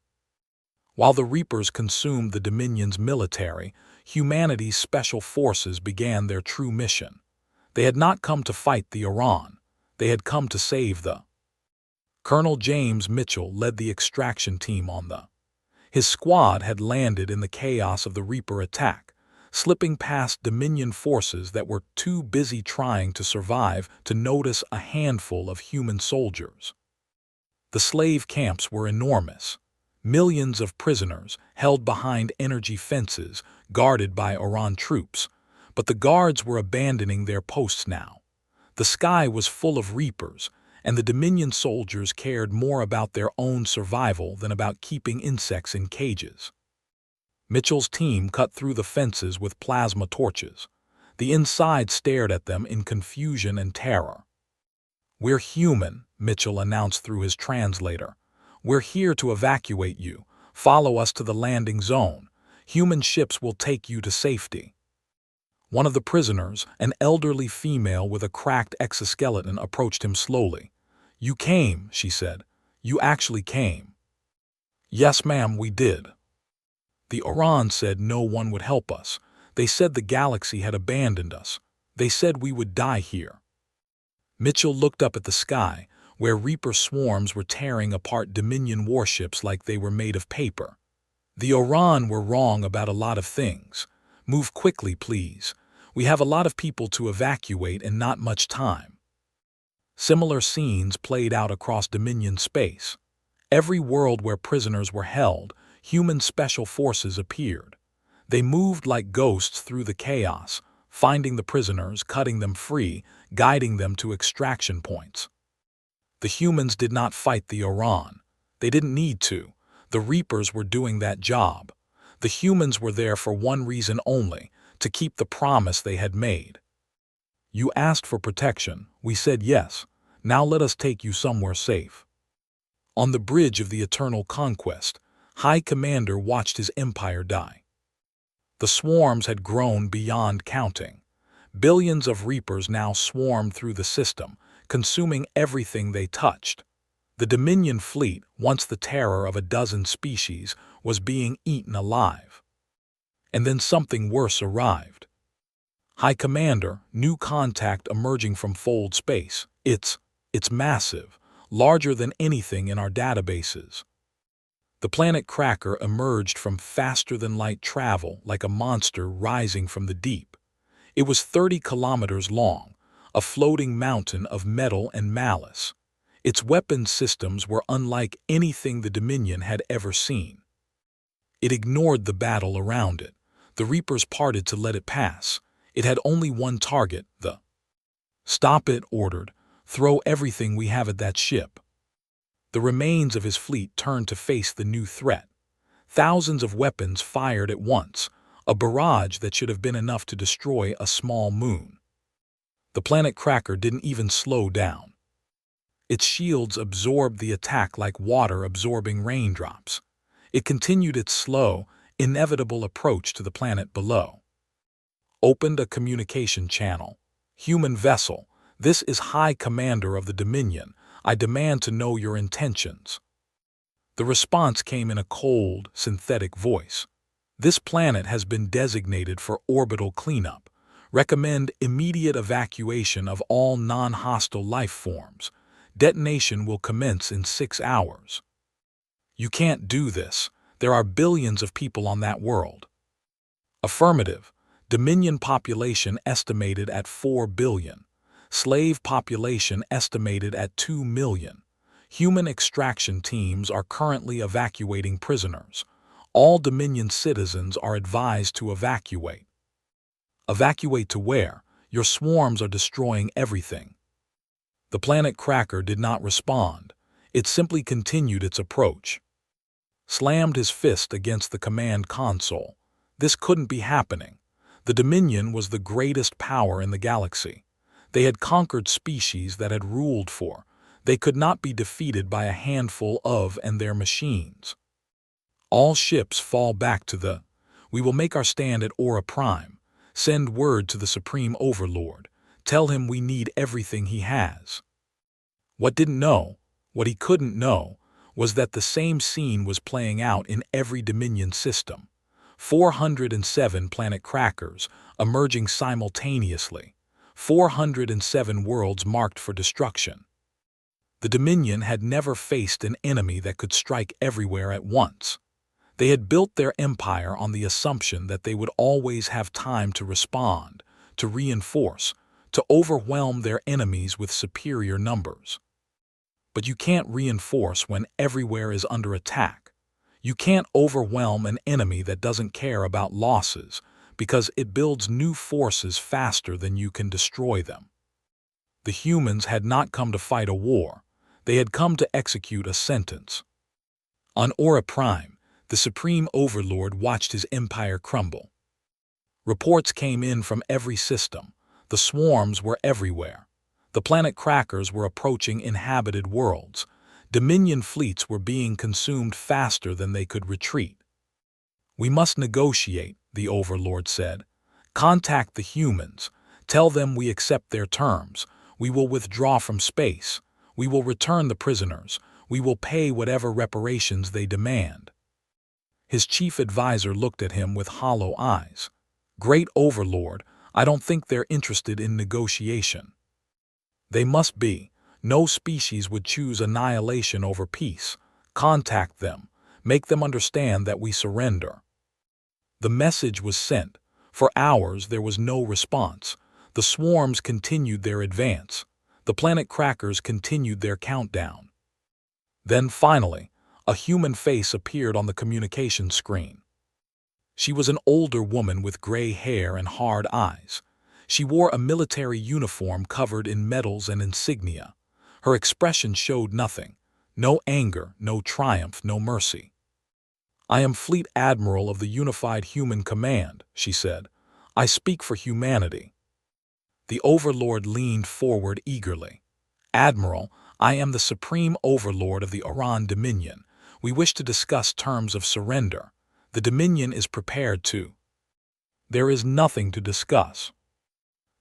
While the Reapers consumed the Dominion's military, humanity's special forces began their true mission. They had not come to fight the Oran. They had come to save the... Colonel James Mitchell led the extraction team on the... His squad had landed in the chaos of the Reaper attack, slipping past Dominion forces that were too busy trying to survive to notice a handful of human soldiers. The slave camps were enormous. Millions of prisoners held behind energy fences guarded by Oran troops, but the guards were abandoning their posts now. The sky was full of Reapers, and the Dominion soldiers cared more about their own survival than about keeping insects in cages. Mitchell's team cut through the fences with plasma torches. The inside stared at them in confusion and terror. "We're human," Mitchell announced through his translator. "We're here to evacuate you. Follow us to the landing zone. Human ships will take you to safety." One of the prisoners, an elderly female with a cracked exoskeleton, approached him slowly. "You came," she said. "You actually came." "Yes, ma'am, we did." "The Oran said no one would help us. They said the galaxy had abandoned us. They said we would die here." Mitchell looked up at the sky, where Reaper swarms were tearing apart Dominion warships like they were made of paper. "The Oran were wrong about a lot of things. Move quickly, please. We have a lot of people to evacuate and not much time." Similar scenes played out across Dominion space. Every world where prisoners were held, human special forces appeared. They moved like ghosts through the chaos, finding the prisoners, cutting them free, guiding them to extraction points. The humans did not fight the Oran. They didn't need to. The Reapers were doing that job. The humans were there for one reason only, to keep the promise they had made. "You asked for protection. We said yes. Now let us take you somewhere safe." On the bridge of the Eternal Conquest, High Commander watched his empire die. The swarms had grown beyond counting. Billions of Reapers now swarmed through the system, consuming everything they touched. The Dominion fleet, once the terror of a dozen species, was being eaten alive. And then something worse arrived. "High Commander, new contact emerging from Fold space. It's massive, larger than anything in our databases." The planet Cracker emerged from faster-than-light travel like a monster rising from the deep. It was 30 kilometers long, a floating mountain of metal and malice. Its weapon systems were unlike anything the Dominion had ever seen. It ignored the battle around it. The Reapers parted to let it pass. It had only one target, the... "Stop it," ordered. "Throw everything we have at that ship." The remains of his fleet turned to face the new threat. Thousands of weapons fired at once, a barrage that should have been enough to destroy a small moon. The planet Cracker didn't even slow down. Its shields absorbed the attack like water absorbing raindrops. It continued its slow, inevitable approach to the planet below. Opened a communication channel. "Human vessel, This is High Commander of the Dominion. I demand to know your intentions. The response came in a cold, synthetic voice. This planet has been designated for orbital cleanup. Recommend immediate evacuation of all non-hostile life forms. Detonation will commence in 6 hours. You can't do this. There are billions of people on that world. Affirmative. Dominion population estimated at 4 billion. Slave population estimated at 2 million. Human extraction teams are currently evacuating prisoners. All Dominion citizens are advised to evacuate. Evacuate to where? Your swarms are destroying everything. The planet Cracker did not respond. It simply continued its approach. Slammed his fist against the command console. This couldn't be happening. The Dominion was the greatest power in the galaxy. They had conquered species that had ruled for. They could not be defeated by a handful of and their machines. All ships fall back to the. We will make our stand at Aura Prime. Send word to the Supreme Overlord. Tell him we need everything he has. What he couldn't know, was that the same scene was playing out in every Dominion system. 407 planet crackers emerging simultaneously. 407 worlds marked for destruction. The Dominion had never faced an enemy that could strike everywhere at once. They had built their empire on the assumption that they would always have time to respond, to reinforce, to overwhelm their enemies with superior numbers. But you can't reinforce when everywhere is under attack. You can't overwhelm an enemy that doesn't care about losses, because it builds new forces faster than you can destroy them. The humans had not come to fight a war. They had come to execute a sentence. On Aura Prime, the Supreme Overlord watched his empire crumble. Reports came in from every system. The swarms were everywhere. The planet crackers were approaching inhabited worlds. Dominion fleets were being consumed faster than they could retreat. We must negotiate, the Overlord said. Contact the humans. Tell them we accept their terms. We will withdraw from space. We will return the prisoners. We will pay whatever reparations they demand. His chief advisor looked at him with hollow eyes. Great Overlord, I don't think they're interested in negotiation. They must be. No species would choose annihilation over peace. Contact them. Make them understand that we surrender. The message was sent. For hours there was no response. The swarms continued their advance. The planet crackers continued their countdown. Then finally, a human face appeared on the communication screen. She was an older woman with gray hair and hard eyes. She wore a military uniform covered in medals and insignia. Her expression showed nothing. No anger, no triumph, no mercy. I am Fleet Admiral of the Unified Human Command, she said. I speak for humanity. The Overlord leaned forward eagerly. Admiral, I am the Supreme Overlord of the Oran Dominion. We wish to discuss terms of surrender. The Dominion is prepared to. There is nothing to discuss.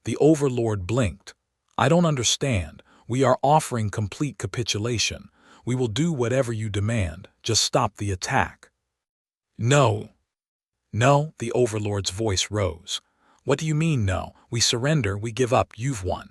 The Overlord blinked. I don't understand. We are offering complete capitulation. We will do whatever you demand. Just stop the attack. No. No, the Overlord's voice rose. What do you mean no? We surrender, we give up, you've won.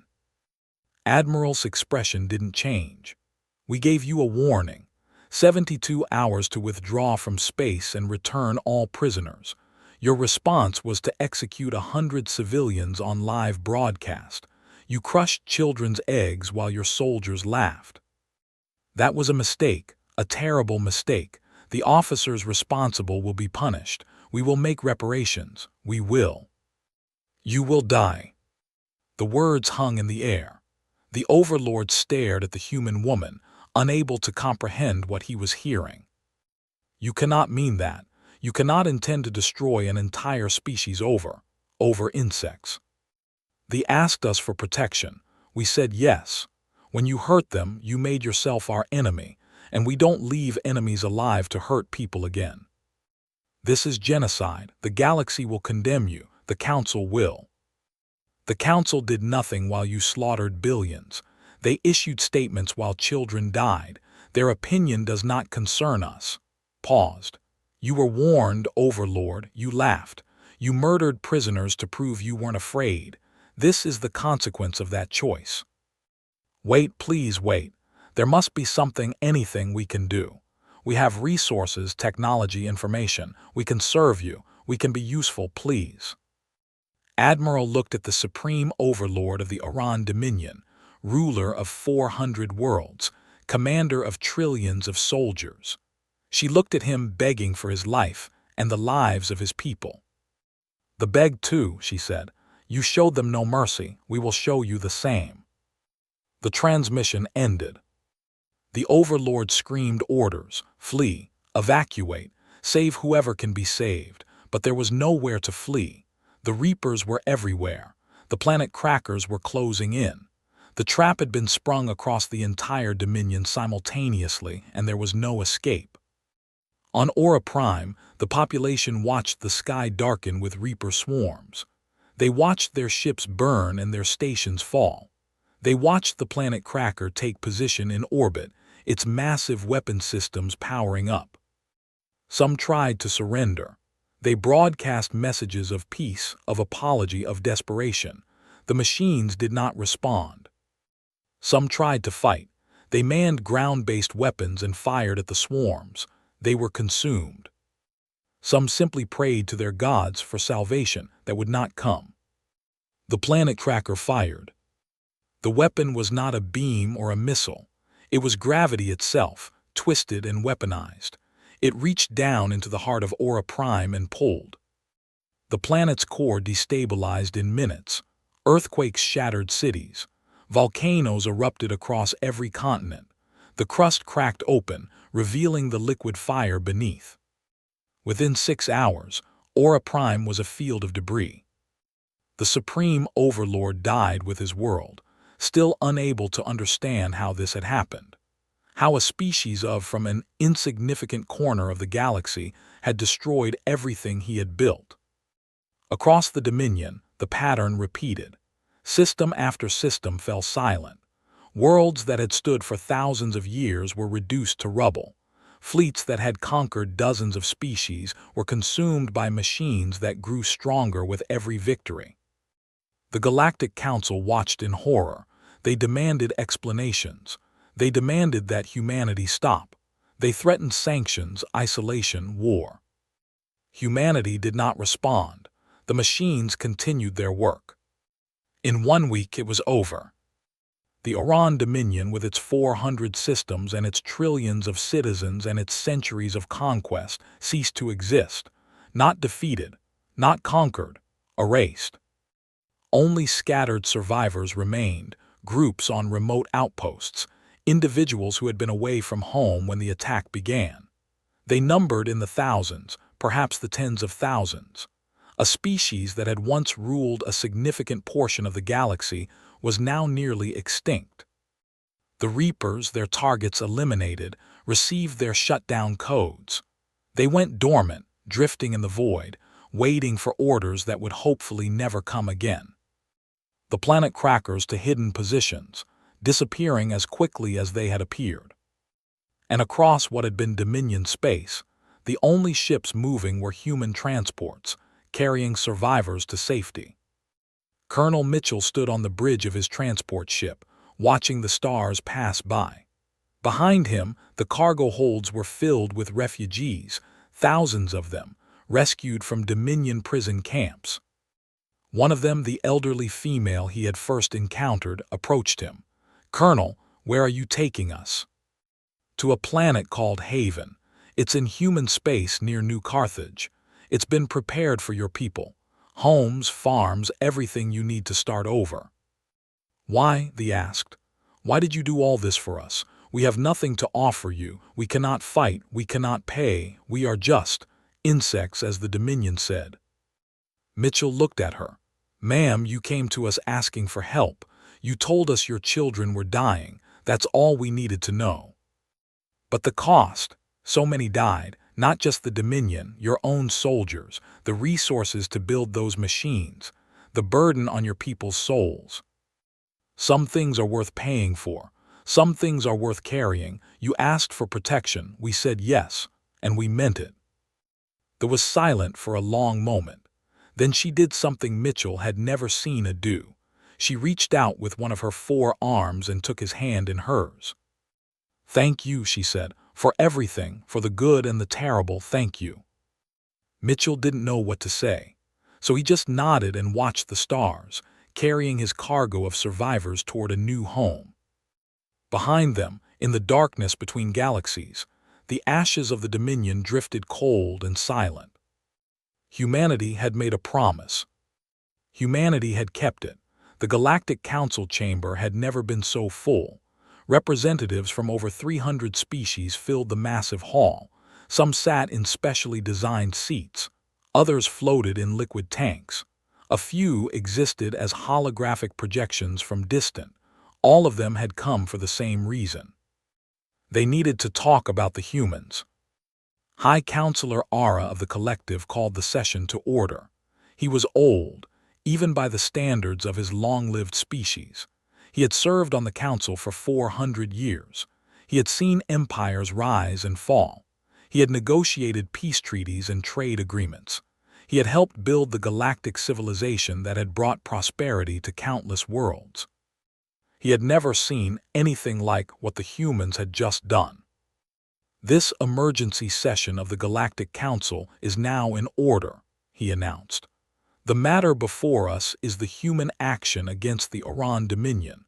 Admiral's expression didn't change. We gave you a warning. 72 hours to withdraw from space and return all prisoners. Your response was to execute 100 civilians on live broadcast. You crushed children's eggs while your soldiers laughed. That was a mistake, a terrible mistake. The officers responsible will be punished. We will make reparations. We will. You will die. The words hung in the air. The Overlord stared at the human woman, unable to comprehend what he was hearing. You cannot mean that. You cannot intend to destroy an entire species over insects. They asked us for protection. We said yes. When you hurt them, you made yourself our enemy, and we don't leave enemies alive to hurt people again. This is genocide. The galaxy will condemn you. The Council will. The council did nothing while you slaughtered billions. They issued statements while children died. Their opinion does not concern us. Paused. You were warned, Overlord. You laughed. You murdered prisoners to prove you weren't afraid. This is the consequence of that choice. Wait, please wait. There must be something, anything we can do. We have resources, technology, information. We can serve you. We can be useful, please. Admiral looked at the supreme overlord of the Iran Dominion, ruler of 400 worlds, commander of trillions of soldiers. She looked at him begging for his life and the lives of his people. "The beg too," she said. "You showed them no mercy. We will show you the same." The transmission ended. The overlord screamed orders: flee, evacuate, save whoever can be saved. But there was nowhere to flee. The Reapers were everywhere. The planet crackers were closing in. The trap had been sprung across the entire Dominion simultaneously, and there was no escape. On Aura Prime, the population watched the sky darken with Reaper swarms. They watched their ships burn and their stations fall. They watched the planet Cracker take position in orbit, its massive weapon systems powering up. Some tried to surrender. They broadcast messages of peace, of apology, of desperation. The machines did not respond. Some tried to fight. They manned ground-based weapons and fired at the swarms. They were consumed. Some simply prayed to their gods for salvation that would not come. The planet Cracker fired. The weapon was not a beam or a missile. It was gravity itself, twisted and weaponized. It reached down into the heart of Aura Prime and pulled. The planet's core destabilized in minutes. Earthquakes shattered cities. Volcanoes erupted across every continent. The crust cracked open, revealing the liquid fire beneath. Within 6 hours, Aura Prime was a field of debris. The Supreme Overlord died with his world, still unable to understand how this had happened. How a species from an insignificant corner of the galaxy had destroyed everything he had built. Across the Dominion, the pattern repeated. System after system fell silent. Worlds that had stood for thousands of years were reduced to rubble. Fleets that had conquered dozens of species were consumed by machines that grew stronger with every victory. The Galactic Council watched in horror. They demanded explanations. They demanded that humanity stop. They threatened sanctions, isolation, war. Humanity did not respond. The machines continued their work. In 1 week it was over. The Iran Dominion, with its 400 systems and its trillions of citizens and its centuries of conquest, ceased to exist. Not defeated, not conquered, erased. Only scattered survivors remained, groups on remote outposts, individuals who had been away from home when the attack began. They numbered in the thousands, perhaps the tens of thousands. A species that had once ruled a significant portion of the galaxy was now nearly extinct. The Reapers, their targets eliminated, received their shutdown codes. They went dormant, drifting in the void, waiting for orders that would hopefully never come again. The planet crackers to hidden positions, disappearing as quickly as they had appeared. And across what had been Dominion space, the only ships moving were human transports, carrying survivors to safety. Colonel Mitchell stood on the bridge of his transport ship, watching the stars pass by. Behind him, the cargo holds were filled with refugees, thousands of them, rescued from Dominion prison camps. One of them, the elderly female he had first encountered, approached him. "Colonel, where are you taking us?" "To a planet called Haven. It's in human space near New Carthage. It's been prepared for your people. Homes, farms, everything you need to start over." "Why?" they asked. "Why did you do all this for us? We have nothing to offer you. We cannot fight. We cannot pay. We are just insects," as the Dominion said. Mitchell looked at her. "Ma'am, you came to us asking for help. You told us your children were dying. That's all we needed to know." "But the cost. So many died, not just the Dominion, your own soldiers, the resources to build those machines. the burden on your people's souls. Some things are worth paying for. Some things are worth carrying. You asked for protection. We said yes, and we meant it. There was silent for a long moment. Then she did something Mitchell had never seen her do. She reached out with one of her 4 arms and took his hand in hers. "Thank you," she said, "for everything, for the good and the terrible, thank you." Mitchell didn't know what to say, so he just nodded and watched the stars, carrying his cargo of survivors toward a new home. Behind them, in the darkness between galaxies, the ashes of the Dominion drifted cold and silent. Humanity had made a promise. Humanity had kept it. The Galactic Council chamber had never been so full. Representatives from over 300 species filled the massive hall. Some sat in specially designed seats. Others floated in liquid tanks. A few existed as holographic projections from distant. All of them had come for the same reason. They needed to talk about the humans. High Counselor Ara of the Collective called the session to order. He was old, even by the standards of his long-lived species. He had served on the council for 400 years. He had seen empires rise and fall. He had negotiated peace treaties and trade agreements. He had helped build the galactic civilization that had brought prosperity to countless worlds. He had never seen anything like what the humans had just done. "This emergency session of the Galactic Council is now in order," he announced. "The matter before us is the human action against the Oran Dominion.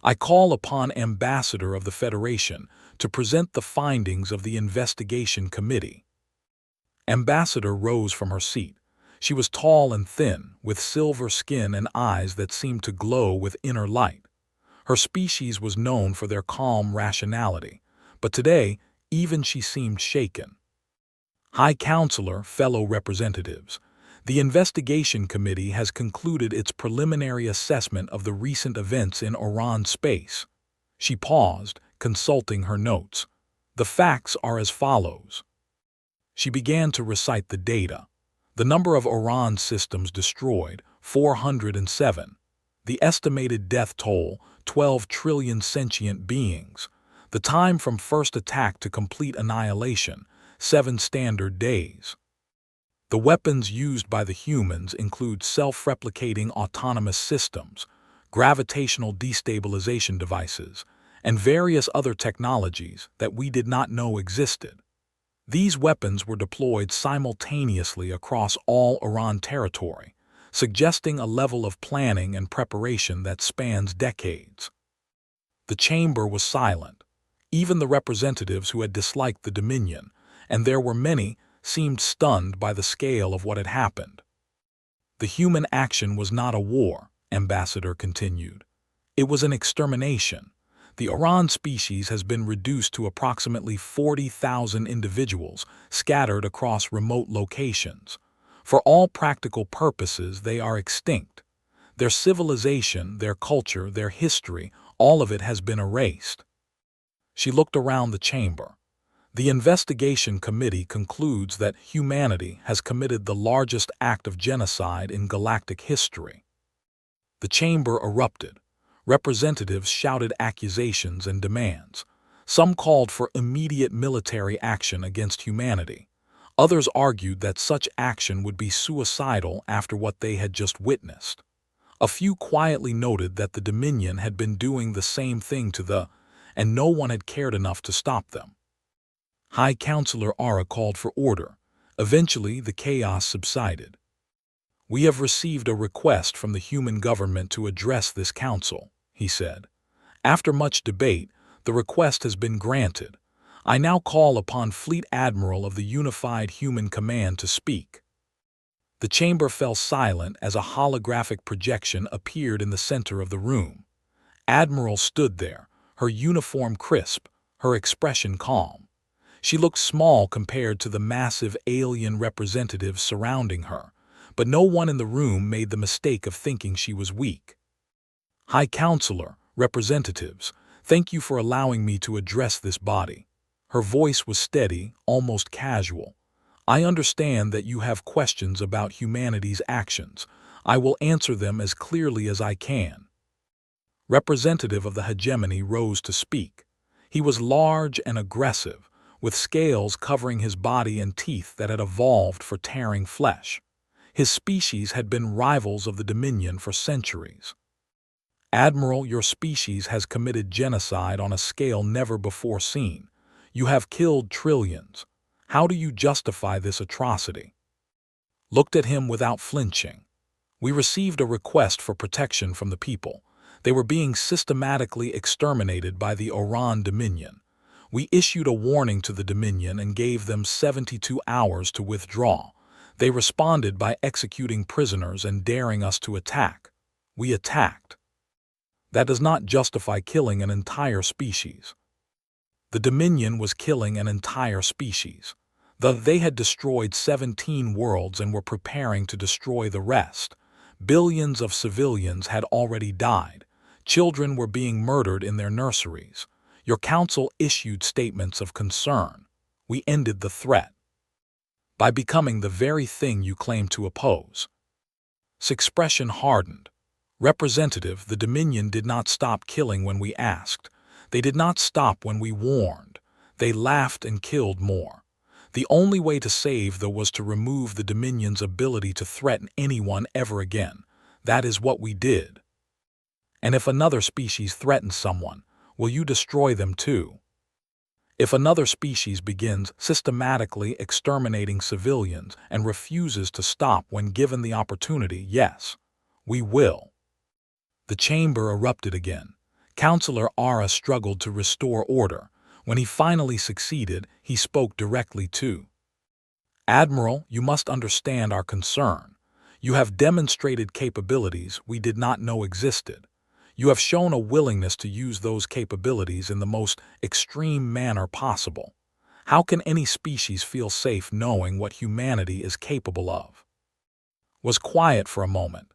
I call upon Ambassador of the Federation to present the findings of the investigation committee." Ambassador rose from her seat. She was tall and thin, with silver skin and eyes that seemed to glow with inner light. Her species was known for their calm rationality, but today even she seemed shaken. "High Counselor, fellow representatives, the investigation committee has concluded its preliminary assessment of the recent events in Oran space." She paused, consulting her notes. "The facts are as follows." She began to recite the data. The number of Oran systems destroyed, 407. The estimated death toll, 12 trillion sentient beings. The time from first attack to complete annihilation, 7 standard days. The weapons used by the humans include self-replicating autonomous systems, gravitational destabilization devices, and various other technologies that we did not know existed. These weapons were deployed simultaneously across all Oran territory, suggesting a level of planning and preparation that spans decades. The chamber was silent. Even the representatives who had disliked the Dominion, and there were many, seemed stunned by the scale of what had happened. "The human action was not a war," Ambassador continued. "It was an extermination. The Oran species has been reduced to approximately 40,000 individuals scattered across remote locations. For all practical purposes, they are extinct. Their civilization, their culture, their history, all of it has been erased." She looked around the chamber. "The investigation committee concludes that humanity has committed the largest act of genocide in galactic history." The chamber erupted. Representatives shouted accusations and demands. Some called for immediate military action against humanity. Others argued that such action would be suicidal after what they had just witnessed. A few quietly noted that the Dominion had been doing the same thing to the, and no one had cared enough to stop them. High Counselor Ara called for order. Eventually, the chaos subsided. "We have received a request from the human government to address this council," he said. "After much debate, the request has been granted. I now call upon Fleet Admiral of the Unified Human Command to speak." The chamber fell silent as a holographic projection appeared in the center of the room. Admiral stood there, her uniform crisp, her expression calm. She looked small compared to the massive alien representatives surrounding her, but no one in the room made the mistake of thinking she was weak. "High Counselor, representatives, thank you for allowing me to address this body." Her voice was steady, almost casual. "I understand that you have questions about humanity's actions. I will answer them as clearly as I can." Representative of the hegemony rose to speak. He was large and aggressive, with scales covering his body and teeth that had evolved for tearing flesh. His species had been rivals of the Dominion for centuries. "Admiral, your species has committed genocide on a scale never before seen. You have killed trillions. How do you justify this atrocity?" Looked at him without flinching. "We received a request for protection from the people. They were being systematically exterminated by the Oran Dominion. We issued a warning to the Dominion and gave them 72 hours to withdraw. They responded by executing prisoners and daring us to attack. We attacked. That does not justify killing an entire species." The Dominion was killing an entire species. They had destroyed 17 worlds and were preparing to destroy the rest. Billions of civilians had already died. Children were being murdered in their nurseries. Your council issued statements of concern. We ended the threat by becoming the very thing you claim to oppose. His expression hardened. "Representative, the Dominion did not stop killing when we asked. They did not stop when we warned. They laughed and killed more. The only way to save was to remove the Dominion's ability to threaten anyone ever again. That is what we did. And if another species threatens someone, will you destroy them too? If another species begins systematically exterminating civilians and refuses to stop when given the opportunity, yes, we will." The chamber erupted again. Councillor Ara struggled to restore order. When he finally succeeded, he spoke directly to "Admiral, you must understand our concern. You have demonstrated capabilities we did not know existed. You have shown a willingness to use those capabilities in the most extreme manner possible. How can any species feel safe knowing what humanity is capable of?" Was quiet for a moment.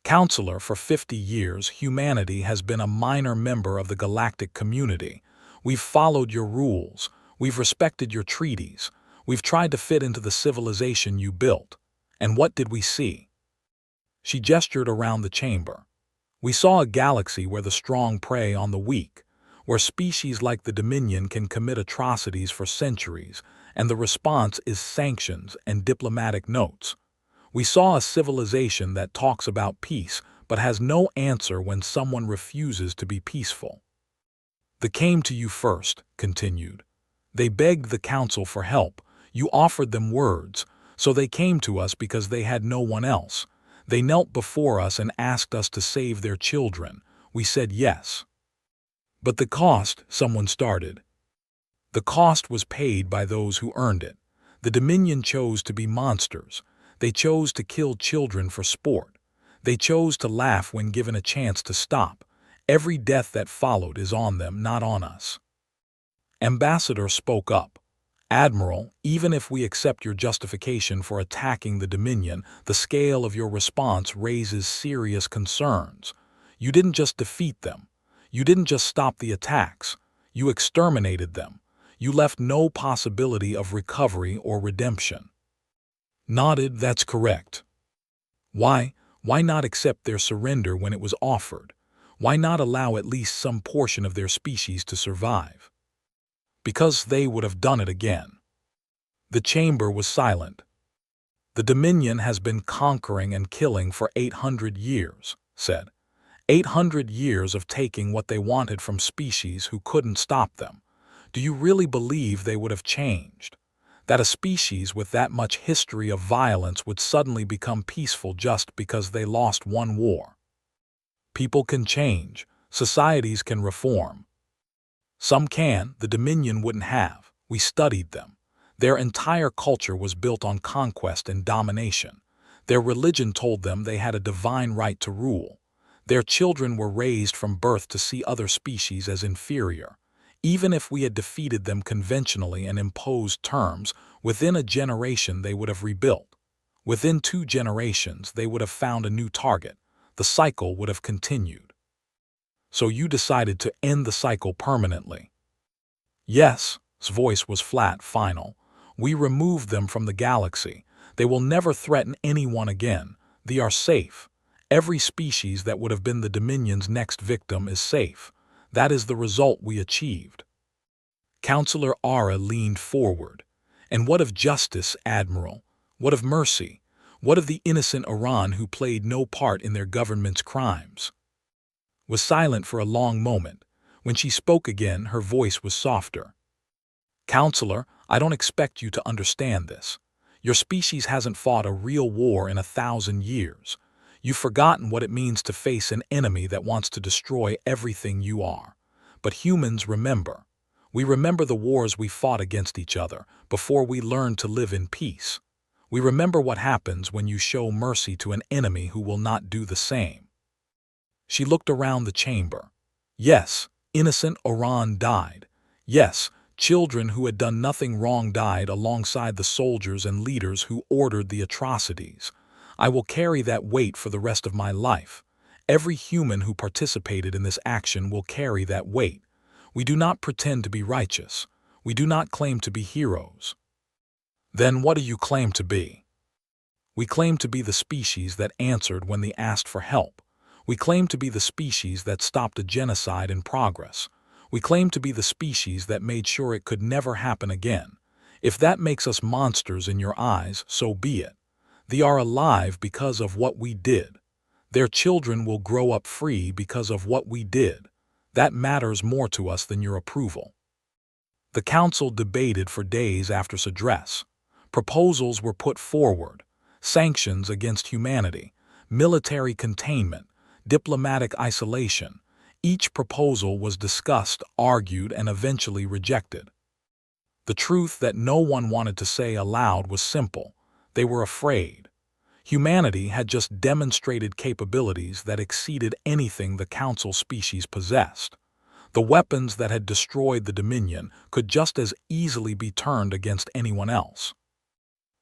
"Counselor, for 50 years, humanity has been a minor member of the galactic community. We've followed your rules. We've respected your treaties. We've tried to fit into the civilization you built. And what did we see?" She gestured around the chamber. "We saw a galaxy where the strong prey on the weak, where species like the Dominion can commit atrocities for centuries, and the response is sanctions and diplomatic notes. We saw a civilization that talks about peace but has no answer when someone refuses to be peaceful. They came to you first," continued. "They begged the council for help. You offered them words, so they came to us because they had no one else. They knelt before us and asked us to save their children. We said yes." "But the cost," someone started. "The cost was paid by those who earned it. The Dominion chose to be monsters. They chose to kill children for sport. They chose to laugh when given a chance to stop. Every death that followed is on them, not on us." Ambassador spoke up. "Admiral, even if we accept your justification for attacking the Dominion, the scale of your response raises serious concerns. You didn't just defeat them. You didn't just stop the attacks. You exterminated them. You left no possibility of recovery or redemption." Nodded. "That's correct." Why not accept their surrender when it was offered? Why not allow at least some portion of their species to survive? Because they would have done it again. The chamber was silent. "The Dominion has been conquering and killing for 800 years, said. 800 years of taking what they wanted from species who couldn't stop them. Do you really believe they would have changed? That a species with that much history of violence would suddenly become peaceful just because they lost one war? People can change. Societies can reform. Some can, the Dominion wouldn't have. We studied them. Their entire culture was built on conquest and domination. Their religion told them they had a divine right to rule. Their children were raised from birth to see other species as inferior. Even if we had defeated them conventionally and imposed terms, within a generation they would have rebuilt. Within 2 generations they would have found a new target. The cycle would have continued. So you decided to end the cycle permanently?" "Yes," his voice was flat, final. "We removed them from the galaxy. They will never threaten anyone again. They are safe. Every species that would have been the Dominion's next victim is safe. That is the result we achieved. Counselor Ara leaned forward. And what of justice, Admiral? What of mercy? What of the innocent Iran who played no part in their government's crimes? Was silent for a long moment. When she spoke again, her voice was softer. Counselor, I don't expect you to understand this. Your species hasn't fought a real war in 1,000 years. You've forgotten what it means to face an enemy that wants to destroy everything you are. But humans remember. We remember the wars we fought against each other before we learned to live in peace. We remember what happens when you show mercy to an enemy who will not do the same. She looked around the chamber. Yes, innocent Iran died. Yes, children who had done nothing wrong died alongside the soldiers and leaders who ordered the atrocities. I will carry that weight for the rest of my life. Every human who participated in this action will carry that weight. We do not pretend to be righteous. We do not claim to be heroes. Then what do you claim to be? We claim to be the species that answered when they asked for help. We claim to be the species that stopped a genocide in progress. We claim to be the species that made sure it could never happen again. If that makes us monsters in your eyes, so be it. They are alive because of what we did. Their children will grow up free because of what we did. That matters more to us than your approval. The council debated for days after this address. Proposals were put forward. Sanctions against humanity, military containment, diplomatic isolation. Each proposal was discussed, argued, and eventually rejected. The truth that no one wanted to say aloud was simple. They were afraid. Humanity had just demonstrated capabilities that exceeded anything the Council species possessed. The weapons that had destroyed the Dominion could just as easily be turned against anyone else.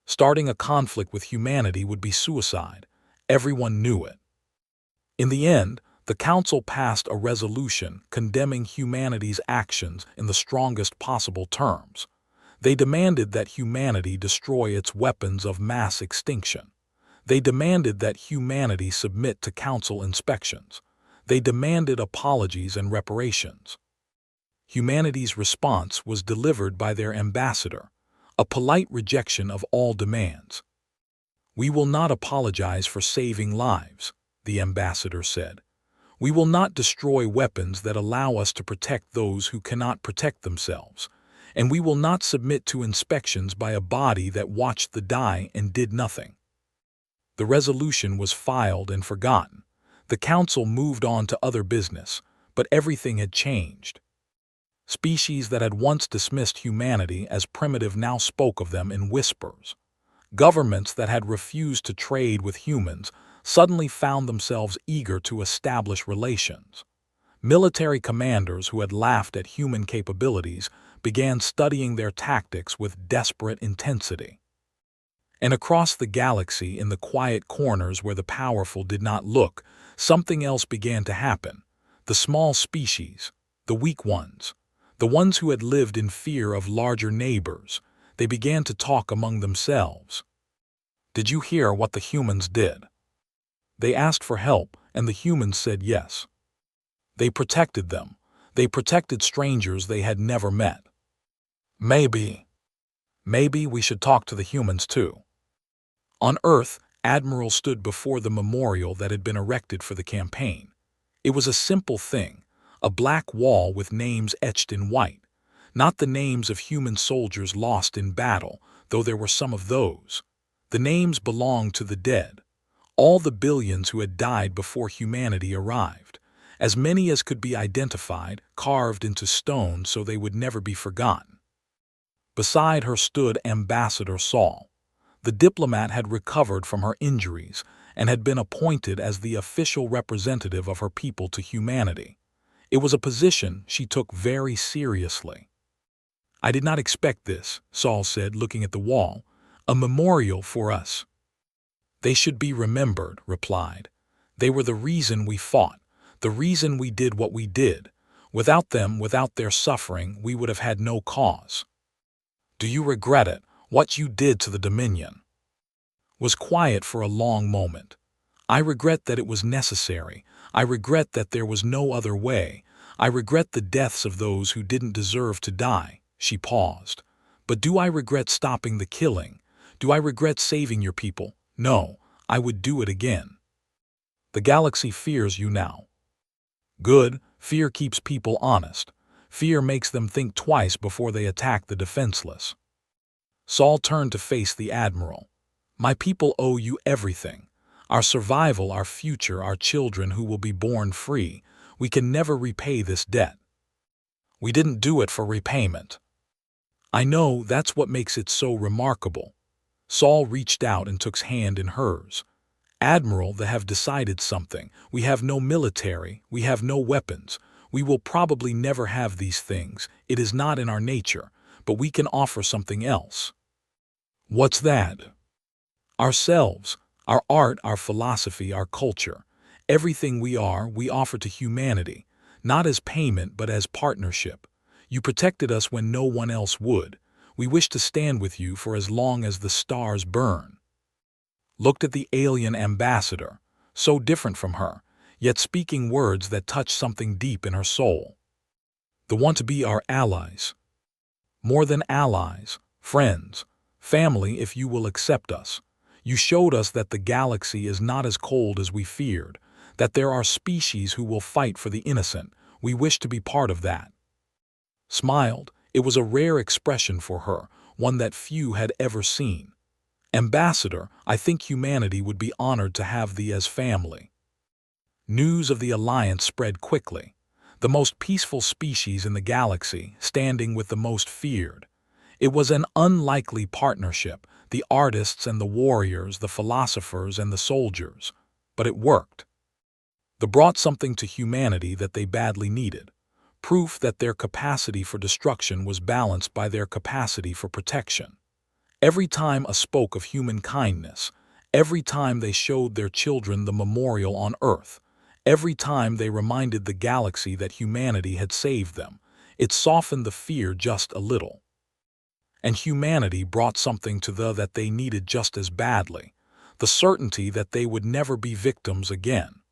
Starting a conflict with humanity would be suicide. Everyone knew it. In the end, the Council passed a resolution condemning humanity's actions in the strongest possible terms. They demanded that humanity destroy its weapons of mass extinction. They demanded that humanity submit to Council inspections. They demanded apologies and reparations. Humanity's response was delivered by their ambassador, a polite rejection of all demands. "We will not apologize for saving lives," the ambassador said. "We will not destroy weapons that allow us to protect those who cannot protect themselves. And we will not submit to inspections by a body that watched the die and did nothing." The resolution was filed and forgotten. The Council moved on to other business, but everything had changed. Species that had once dismissed humanity as primitive now spoke of them in whispers. Governments that had refused to trade with humans suddenly found themselves eager to establish relations. Military commanders who had laughed at human capabilities began studying their tactics with desperate intensity. And across the galaxy, in the quiet corners where the powerful did not look, something else began to happen. The small species, the weak ones, the ones who had lived in fear of larger neighbors, they began to talk among themselves. "Did you hear what the humans did? They asked for help, and the humans said yes. They protected them. They protected strangers they had never met. Maybe we should talk to the humans too." On Earth, Admiral stood before the memorial that had been erected for the campaign. It was a simple thing, a black wall with names etched in white. Not the names of human soldiers lost in battle, though there were some of those. The names belonged to the dead. All the billions who had died before humanity arrived. As many as could be identified, carved into stone so they would never be forgotten. Beside her stood Ambassador Saul. The diplomat had recovered from her injuries and had been appointed as the official representative of her people to humanity. It was a position she took very seriously. "I did not expect this," Saul said, looking at the wall. "A memorial for us." "They should be remembered," replied. "They were the reason we fought, the reason we did what we did. Without them, without their suffering, we would have had no cause." "Do you regret it, what you did to the Dominion?" Was quiet for a long moment. I regret that it was necessary. I regret that there was no other way. I regret the deaths of those who didn't deserve to die." She paused. "But do I regret stopping the killing? Do I regret saving your people? No, I would do it again." "The galaxy fears you now." "Good. Fear keeps people honest. Fear makes them think twice before they attack the defenseless." Saul turned to face the admiral. "My people owe you everything. Our survival, our future, our children who will be born free. We can never repay this debt." "We didn't do it for repayment." "I know, that's what makes it so remarkable." Saul reached out and took his hand in hers. "Admiral, they have decided something. We have no military, we have no weapons. We will probably never have these things. It is not in our nature, but we can offer something else." "What's that?" "Ourselves. Our art, our philosophy, our culture. Everything we are, we offer to humanity, not as payment but as partnership. You protected us when no one else would. We wish to stand with you for as long as the stars burn." Looked at the alien ambassador, so different from her, yet speaking words that touched something deep in her soul. "They want to be our allies. More than allies, friends, family if you will accept us. You showed us that the galaxy is not as cold as we feared, that there are species who will fight for the innocent. We wish to be part of that." Smiled. It was a rare expression for her, one that few had ever seen. "Ambassador, I think humanity would be honored to have thee as family." News of the alliance spread quickly. The most peaceful species in the galaxy, standing with the most feared. It was an unlikely partnership, the artists and the warriors, the philosophers and the soldiers. But it worked. They brought something to humanity that they badly needed. Proof that their capacity for destruction was balanced by their capacity for protection. Every time a spoke of human kindness, every time they showed their children the memorial on Earth, every time they reminded the galaxy that humanity had saved them, it softened the fear just a little. And humanity brought something to that they needed just as badly, the certainty that they would never be victims again,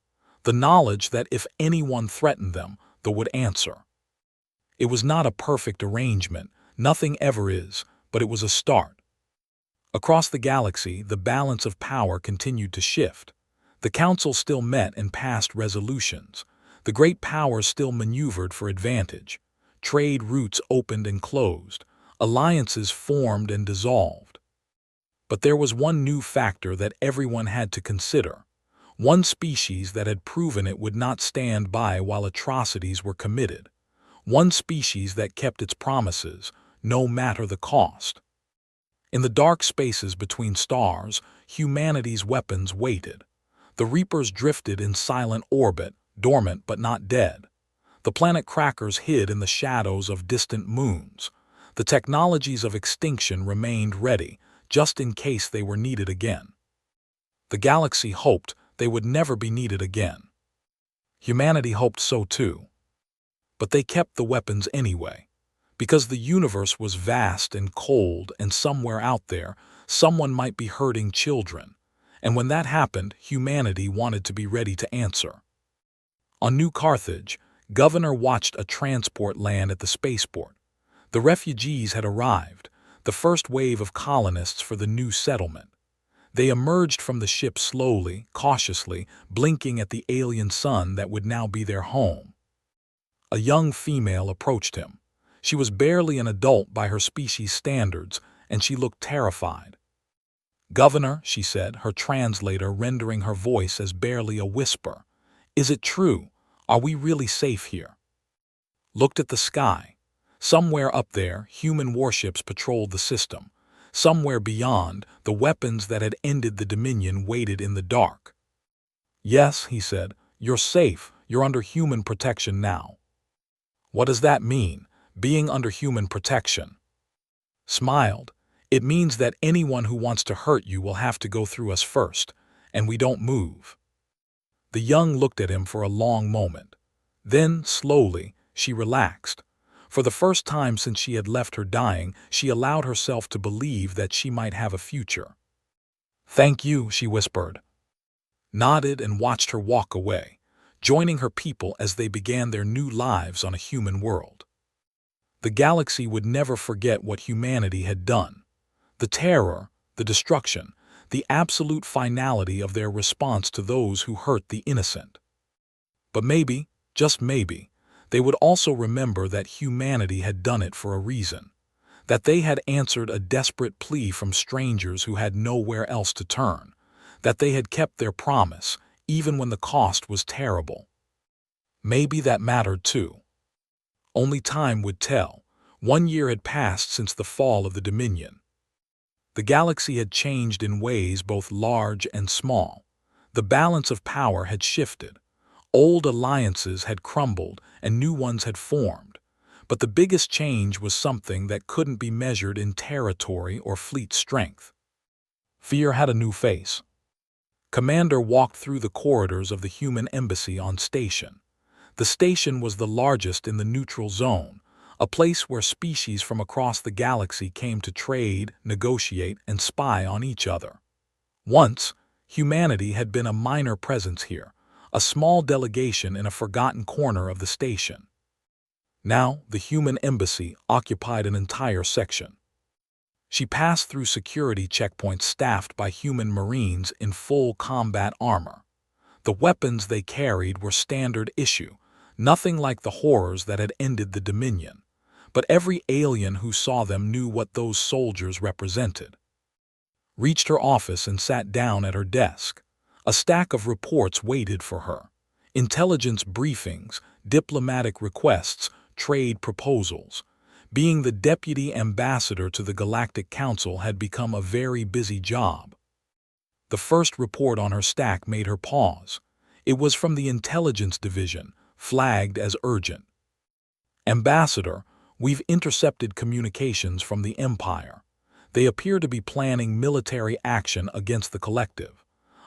the knowledge that if anyone threatened them, they would answer. It was not a perfect arrangement, nothing ever is, but it was a start. Across the galaxy, the balance of power continued to shift. The Council still met and passed resolutions. The great powers still maneuvered for advantage. Trade routes opened and closed. Alliances formed and dissolved. But there was one new factor that everyone had to consider. One species that had proven it would not stand by while atrocities were committed. One species that kept its promises, no matter the cost. In the dark spaces between stars, humanity's weapons waited. The Reapers drifted in silent orbit, dormant but not dead. The planet crackers hid in the shadows of distant moons. The technologies of extinction remained ready, just in case they were needed again. The galaxy hoped they would never be needed again. Humanity hoped so too. But they kept the weapons anyway. Because the universe was vast and cold, and somewhere out there, someone might be hurting children. And when that happened, humanity wanted to be ready to answer. On New Carthage, Governor watched a transport land at the spaceport. The refugees had arrived, the first wave of colonists for the new settlement. They emerged from the ship slowly, cautiously, blinking at the alien sun that would now be their home. A young female approached him. She was barely an adult by her species' standards, and she looked terrified. "Governor," she said, her translator rendering her voice as barely a whisper, "is it true? Are we really safe here?" Looked at the sky. Somewhere up there, human warships patrolled the system. Somewhere beyond, the weapons that had ended the Dominion waited in the dark. "Yes," he said, "you're safe. You're under human protection now." "What does that mean, being under human protection?" Smiled. "It means that anyone who wants to hurt you will have to go through us first, and we don't move." The young looked at him for a long moment. Then, slowly, she relaxed. For the first time since she had left her dying, she allowed herself to believe that she might have a future. "Thank you," she whispered. nodded and watched her walk away, joining her people as they began their new lives on a human world. The galaxy would never forget what humanity had done. The terror, the destruction, the absolute finality of their response to those who hurt the innocent. But maybe, just maybe, they would also remember that humanity had done it for a reason, that they had answered a desperate plea from strangers who had nowhere else to turn, that they had kept their promise, even when the cost was terrible. Maybe that mattered too. Only time would tell. 1 year had passed since the fall of the Dominion. The galaxy had changed in ways both large and small. The balance of power had shifted. Old alliances had crumbled and new ones had formed. But the biggest change was something that couldn't be measured in territory or fleet strength. Fear had a new face. Commander walked through the corridors of the human embassy on station. The station was the largest in the neutral zone, a place where species from across the galaxy came to trade, negotiate, and spy on each other. Once, humanity had been a minor presence here, a small delegation in a forgotten corner of the station. Now, the human embassy occupied an entire section. She passed through security checkpoints staffed by human marines in full combat armor. The weapons they carried were standard issue, nothing like the horrors that had ended the Dominion. But every alien who saw them knew what those soldiers represented. Reached her office and sat down at her desk. A stack of reports waited for her. Intelligence briefings, diplomatic requests, trade proposals. Being the deputy ambassador to the Galactic Council had become a very busy job. The first report on her stack made her pause. It was from the Intelligence Division, flagged as urgent. Ambassador, we've intercepted communications from the Empire. They appear to be planning military action against the Collective.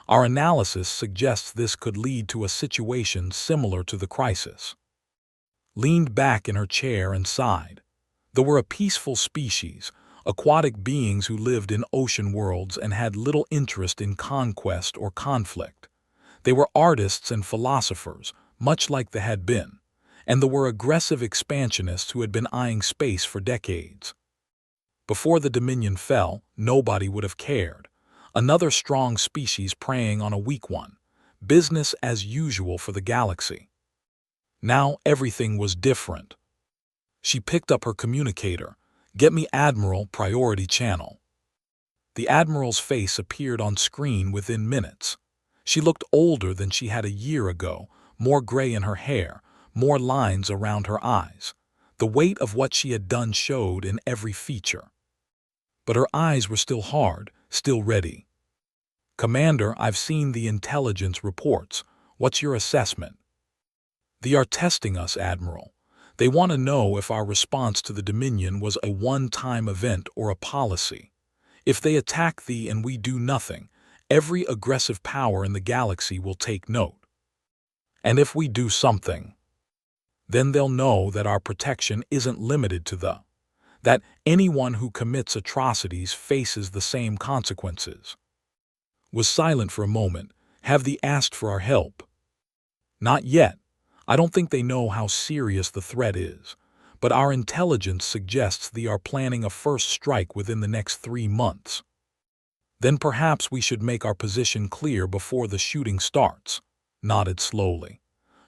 Our analysis suggests this could lead to a situation similar to the Crisis. Leaned back in her chair and sighed. They were a peaceful species, aquatic beings who lived in ocean worlds and had little interest in conquest or conflict. They were artists and philosophers, much like they had been, and they were aggressive expansionists who had been eyeing space for decades. Before the Dominion fell, nobody would have cared. Another strong species preying on a weak one. Business as usual for the galaxy. Now everything was different. She picked up her communicator. Get me Admiral, priority channel. The Admiral's face appeared on screen within minutes. She looked older than she had a year ago, more gray in her hair, more lines around her eyes. The weight of what she had done showed in every feature. But her eyes were still hard, still ready. Commander, I've seen the intelligence reports. What's your assessment? They are testing us, Admiral. They want to know if our response to the Dominion was a one-time event or a policy. If they attack thee and we do nothing, every aggressive power in the galaxy will take note. And if we do something, then they'll know that our protection isn't limited to that anyone who commits atrocities faces the same consequences. Was silent for a moment. Have they asked for our help? Not yet. I don't think they know how serious the threat is, but our intelligence suggests they are planning a first strike within the next 3 months. Then perhaps we should make our position clear before the shooting starts. Nodded slowly.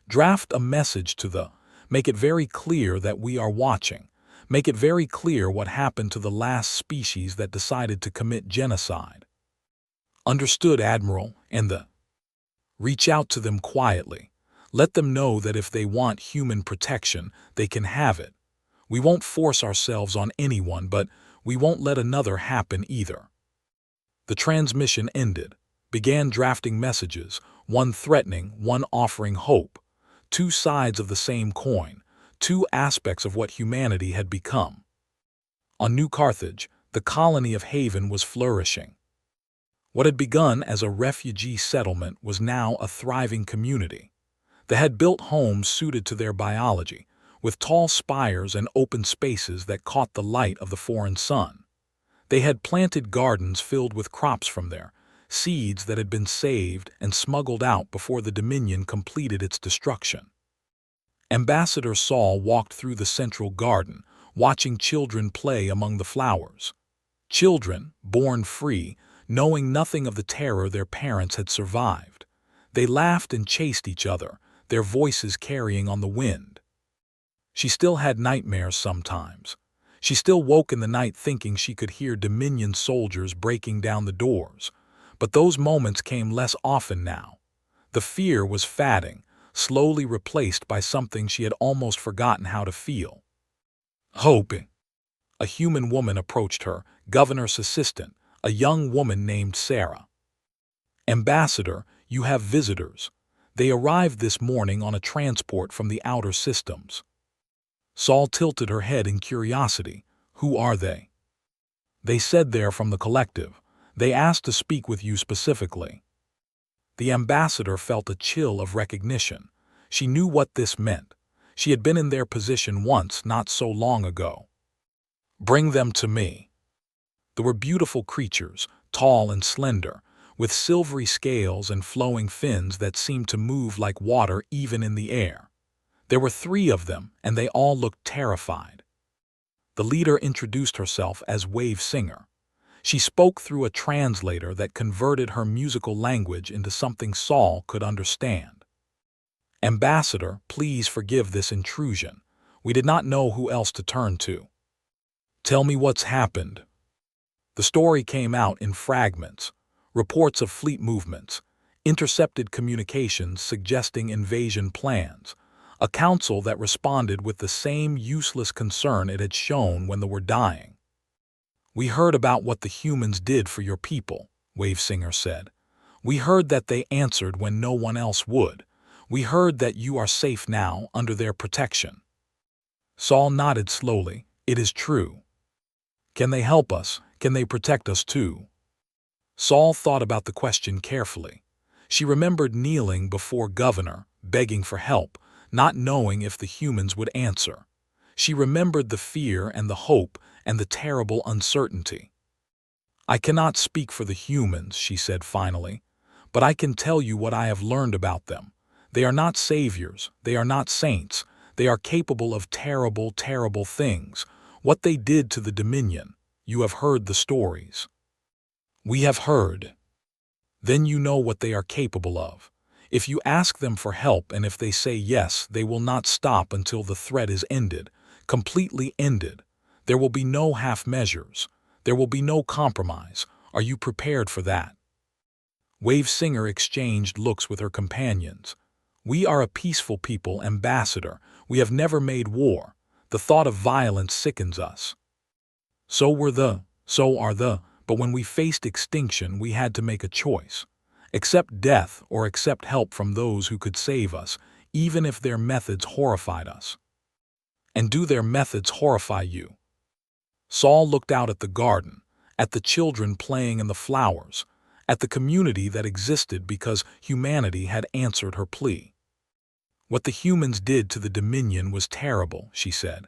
Draft a message to make it very clear that we are watching. Make it very clear what happened to the last species that decided to commit genocide. Understood, Admiral, and reach out to them quietly. Let them know that if they want human protection, they can have it. We won't force ourselves on anyone, but we won't let another happen either. The transmission ended. Began drafting messages, one threatening, one offering hope. 2 sides of the same coin, 2 aspects of what humanity had become. On New Carthage, the colony of Haven was flourishing. What had begun as a refugee settlement was now a thriving community. They had built homes suited to their biology, with tall spires and open spaces that caught the light of the foreign sun. They had planted gardens filled with crops from their seeds that had been saved and smuggled out before the Dominion completed its destruction. Ambassador Saul walked through the central garden, watching children play among the flowers. Children, born free, knowing nothing of the terror their parents had survived. They laughed and chased each other, their voices carrying on the wind. She still had nightmares sometimes. She still woke in the night thinking she could hear Dominion soldiers breaking down the doors. But those moments came less often now. The fear was fading, slowly replaced by something she had almost forgotten how to feel. Hoping. A human woman approached her, governor's assistant, a young woman named Sarah. Ambassador, you have visitors. They arrived this morning on a transport from the outer systems. Saul tilted her head in curiosity. Who are they? They said they're from the collective. They asked to speak with you specifically. The ambassador felt a chill of recognition. She knew what this meant. She had been in their position once not so long ago. Bring them to me. There were beautiful creatures, tall and slender, with silvery scales and flowing fins that seemed to move like water even in the air. There were 3 of them, and they all looked terrified. The leader introduced herself as Wave Singer. She spoke through a translator that converted her musical language into something Saul could understand. Ambassador, please forgive this intrusion. We did not know who else to turn to. Tell me what's happened. The story came out in fragments. Reports of fleet movements, intercepted communications suggesting invasion plans, a council that responded with the same useless concern it had shown when they were dying. We heard about what the humans did for your people, Wave Singer said. We heard that they answered when no one else would. We heard that you are safe now under their protection. Saul nodded slowly. It is true. Can they help us? Can they protect us too? Saul thought about the question carefully. She remembered kneeling before Governor, begging for help, not knowing if the humans would answer. She remembered the fear and the hope and the terrible uncertainty. I cannot speak for the humans, she said finally, but I can tell you what I have learned about them. They are not saviors, they are not saints, they are capable of terrible, terrible things. What they did to the Dominion, you have heard the stories. We have heard. Then you know what they are capable of. If you ask them for help and if they say yes, they will not stop until the threat is ended, completely ended. There will be no half measures. There will be no compromise. Are you prepared for that? Wave Singer exchanged looks with her companions. We are a peaceful people, Ambassador. We have never made war. The thought of violence sickens us. So are the. But when we faced extinction, we had to make a choice. Accept death or accept help from those who could save us, even if their methods horrified us. And do their methods horrify you? Saul looked out at the garden, at the children playing in the flowers, at the community that existed because humanity had answered her plea. What the humans did to the Dominion was terrible, she said.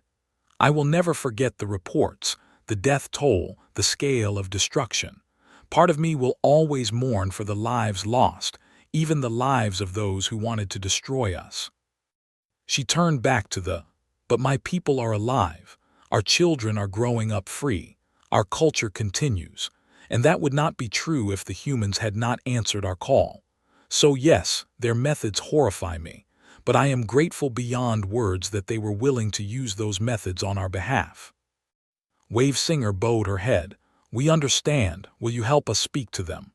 I will never forget the reports, the death toll, the scale of destruction. Part of me will always mourn for the lives lost, even the lives of those who wanted to destroy us. She turned back to but my people are alive. Our children are growing up free. Our culture continues. And that would not be true if the humans had not answered our call. So yes, their methods horrify me, but I am grateful beyond words that they were willing to use those methods on our behalf. Wave Singer bowed her head. We understand. Will you help us speak to them?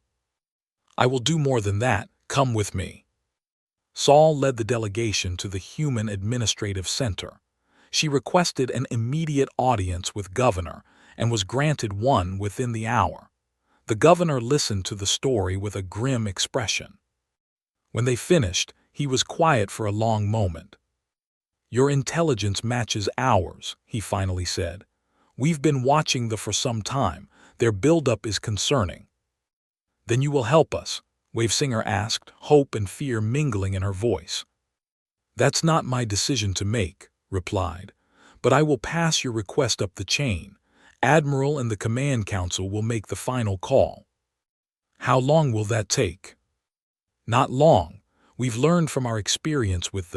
I will do more than that. Come with me. Saul led the delegation to the Human Administrative Center. She requested an immediate audience with Governor and was granted one within the hour. The governor listened to the story with a grim expression. When they finished, he was quiet for a long moment. Your intelligence matches ours, he finally said. We've been watching for some time. Their buildup is concerning. Then you will help us? Wave Singer asked, hope and fear mingling in her voice. That's not my decision to make, replied, but I will pass your request up the chain. Admiral and the Command Council will make the final call. How long will that take? Not long. We've learned from our experience with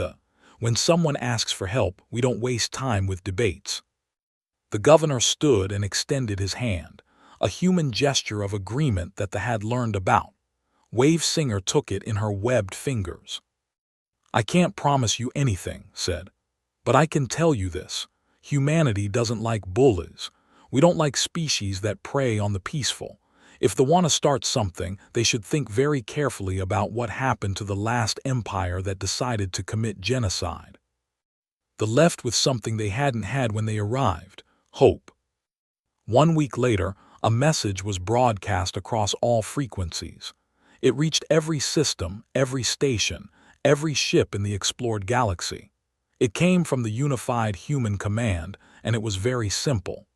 when someone asks for help, we don't waste time with debates. The governor stood and extended his hand, a human gesture of agreement that the had learned about. Wave Singer took it in her webbed fingers. I can't promise you anything, said, but I can tell you this. Humanity doesn't like bullies. We don't like species that prey on the peaceful. If they want to start something, they should think very carefully about what happened to the last empire that decided to commit genocide. They left with something they hadn't had when they arrived: hope. 1 week later, a message was broadcast across all frequencies. It reached every system, every station, every ship in the explored galaxy. It came from the unified human command, and it was very simple.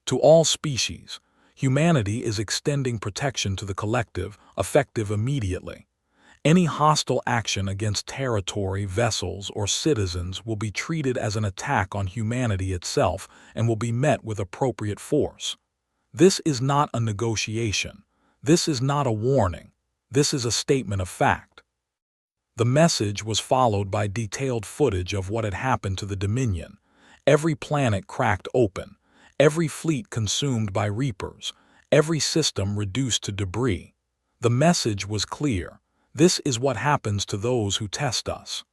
To all species, humanity is extending protection to the collective, effective immediately. Any hostile action against territory, vessels, or citizens will be treated as an attack on humanity itself and will be met with appropriate force. This is not a negotiation. This is not a warning. This is a statement of fact. The message was followed by detailed footage of what had happened to the Dominion. Every planet cracked open, every fleet consumed by reapers, every system reduced to debris. The message was clear. This is what happens to those who test us.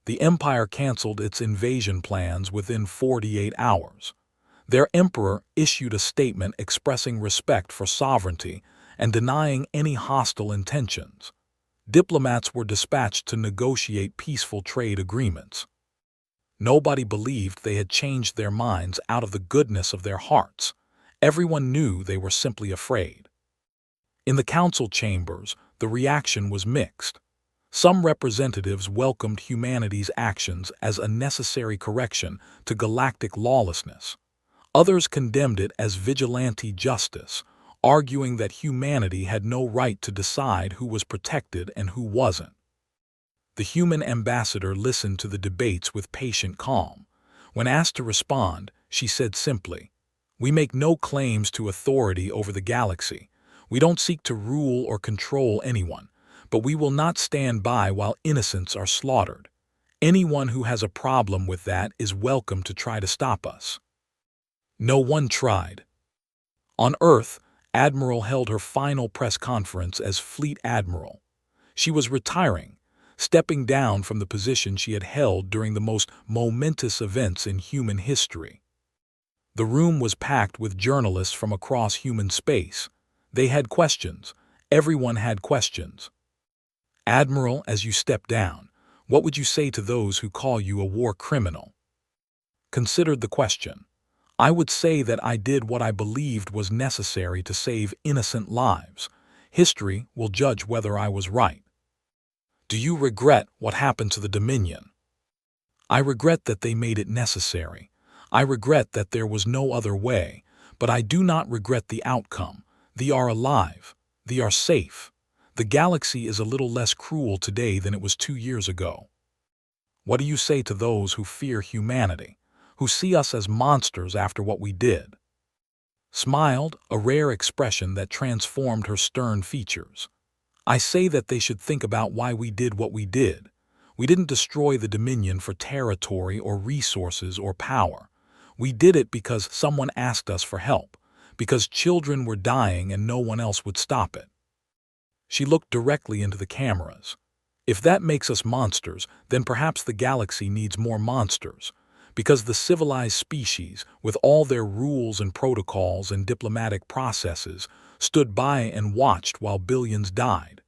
The Empire canceled its invasion plans within 48 hours. Their emperor issued a statement expressing respect for sovereignty and denying any hostile intentions. Diplomats were dispatched to negotiate peaceful trade agreements. Nobody believed they had changed their minds out of the goodness of their hearts. Everyone knew they were simply afraid. In the council chambers, the reaction was mixed. Some representatives welcomed humanity's actions as a necessary correction to galactic lawlessness. Others condemned it as vigilante justice, arguing that humanity had no right to decide who was protected and who wasn't. The human ambassador listened to the debates with patient calm. When asked to respond, she said simply, "We make no claims to authority over the galaxy. We don't seek to rule or control anyone, but we will not stand by while innocents are slaughtered. Anyone who has a problem with that is welcome to try to stop us." No one tried. On Earth, Admiral held her final press conference as Fleet Admiral. She was retiring, stepping down from the position she had held during the most momentous events in human history. The room was packed with journalists from across human space. They had questions. Everyone had questions. "Admiral, as you step down, what would you say to those who call you a war criminal?" Considered the question. "I would say that I did what I believed was necessary to save innocent lives. History will judge whether I was right." "Do you regret what happened to the Dominion?" "I regret that they made it necessary. I regret that there was no other way, but I do not regret the outcome. They are alive. They are safe. The galaxy is a little less cruel today than it was 2 years ago." "What do you say to those who fear humanity, who see us as monsters after what we did?" Smiled, a rare expression that transformed her stern features. "I say that they should think about why we did what we did. We didn't destroy the Dominion for territory or resources or power. We did it because someone asked us for help, because children were dying and no one else would stop it." She looked directly into the cameras. "If that makes us monsters, then perhaps the galaxy needs more monsters. Because the civilized species, with all their rules and protocols and diplomatic processes, stood by and watched while billions died.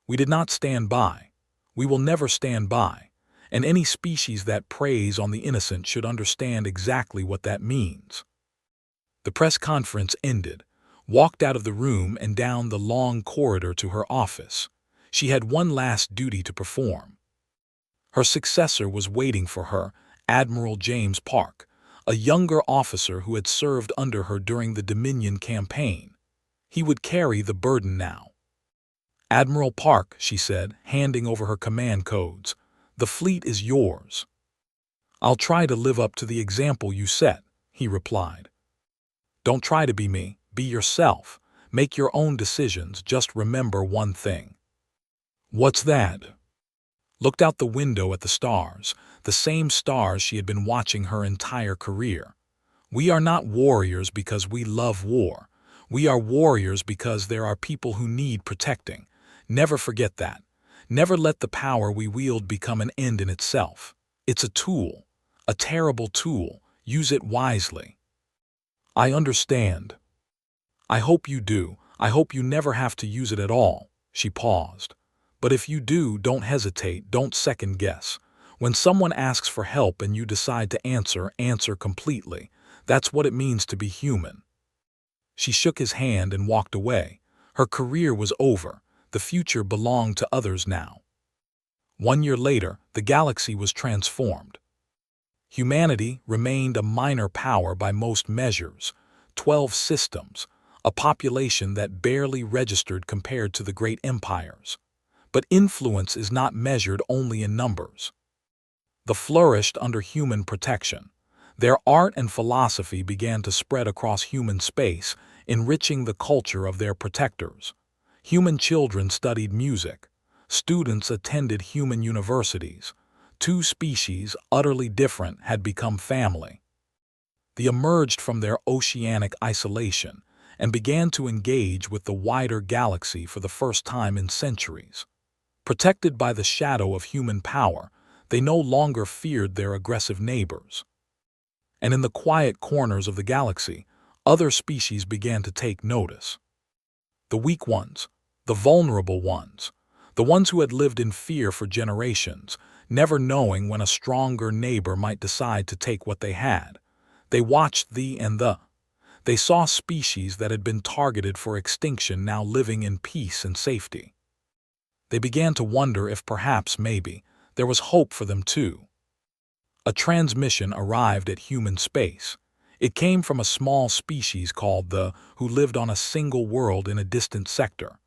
We did not stand by. We will never stand by. And any species that preys on the innocent should understand exactly what that means." The press conference ended, walked out of the room and down the long corridor to her office. She had one last duty to perform. Her successor was waiting for her, Admiral James Park, a younger officer who had served under her during the Dominion campaign. He would carry the burden now. "Admiral Park," she said, handing over her command codes, "the fleet is yours." "I'll try to live up to the example you set," he replied. "Don't try to be me, be yourself. Make your own decisions, just remember one thing." "What's that?" Looked out the window at the stars, the same stars she had been watching her entire career. "We are not warriors because we love war. We are warriors because there are people who need protecting. Never forget that. Never let the power we wield become an end in itself. It's a tool, a terrible tool. Use it wisely." "I understand. I hope you do. I hope you never have to use it at all." She paused. "But if you do, don't hesitate, don't second guess. When someone asks for help and you decide to answer, answer completely. That's what it means to be human." She shook his hand and walked away. Her career was over. The future belonged to others now. 1 year later, the galaxy was transformed. Humanity remained a minor power by most measures. 12 systems, a population that barely registered compared to the great empires. But influence is not measured only in numbers. They flourished under human protection. Their art and philosophy began to spread across human space, enriching the culture of their protectors. Human children studied music. Students attended human universities. Two species, utterly different, had become family. They emerged from their oceanic isolation and began to engage with the wider galaxy for the first time in centuries. Protected by the shadow of human power, they no longer feared their aggressive neighbors. And in the quiet corners of the galaxy, other species began to take notice. The weak ones, the vulnerable ones, the ones who had lived in fear for generations, never knowing when a stronger neighbor might decide to take what they had. They watched they saw species that had been targeted for extinction now living in peace and safety. They began to wonder if perhaps, maybe, there was hope for them too. A transmission arrived at human space. It came from a small species called who lived on a single world in a distant sector.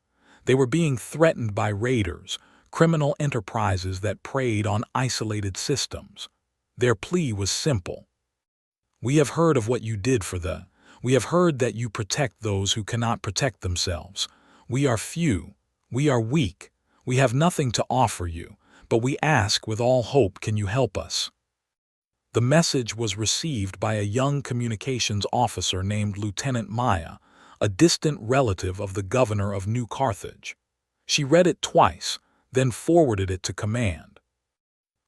They were being threatened by raiders, criminal enterprises that preyed on isolated systems. Their plea was simple. "We have heard of what you did for we have heard that you protect those who cannot protect themselves. We are few. We are weak. We have nothing to offer you, but we ask with all hope, can you help us?" The message was received by a young communications officer named Lieutenant Maya, a distant relative of the governor of New Carthage. She read it twice, then forwarded it to command.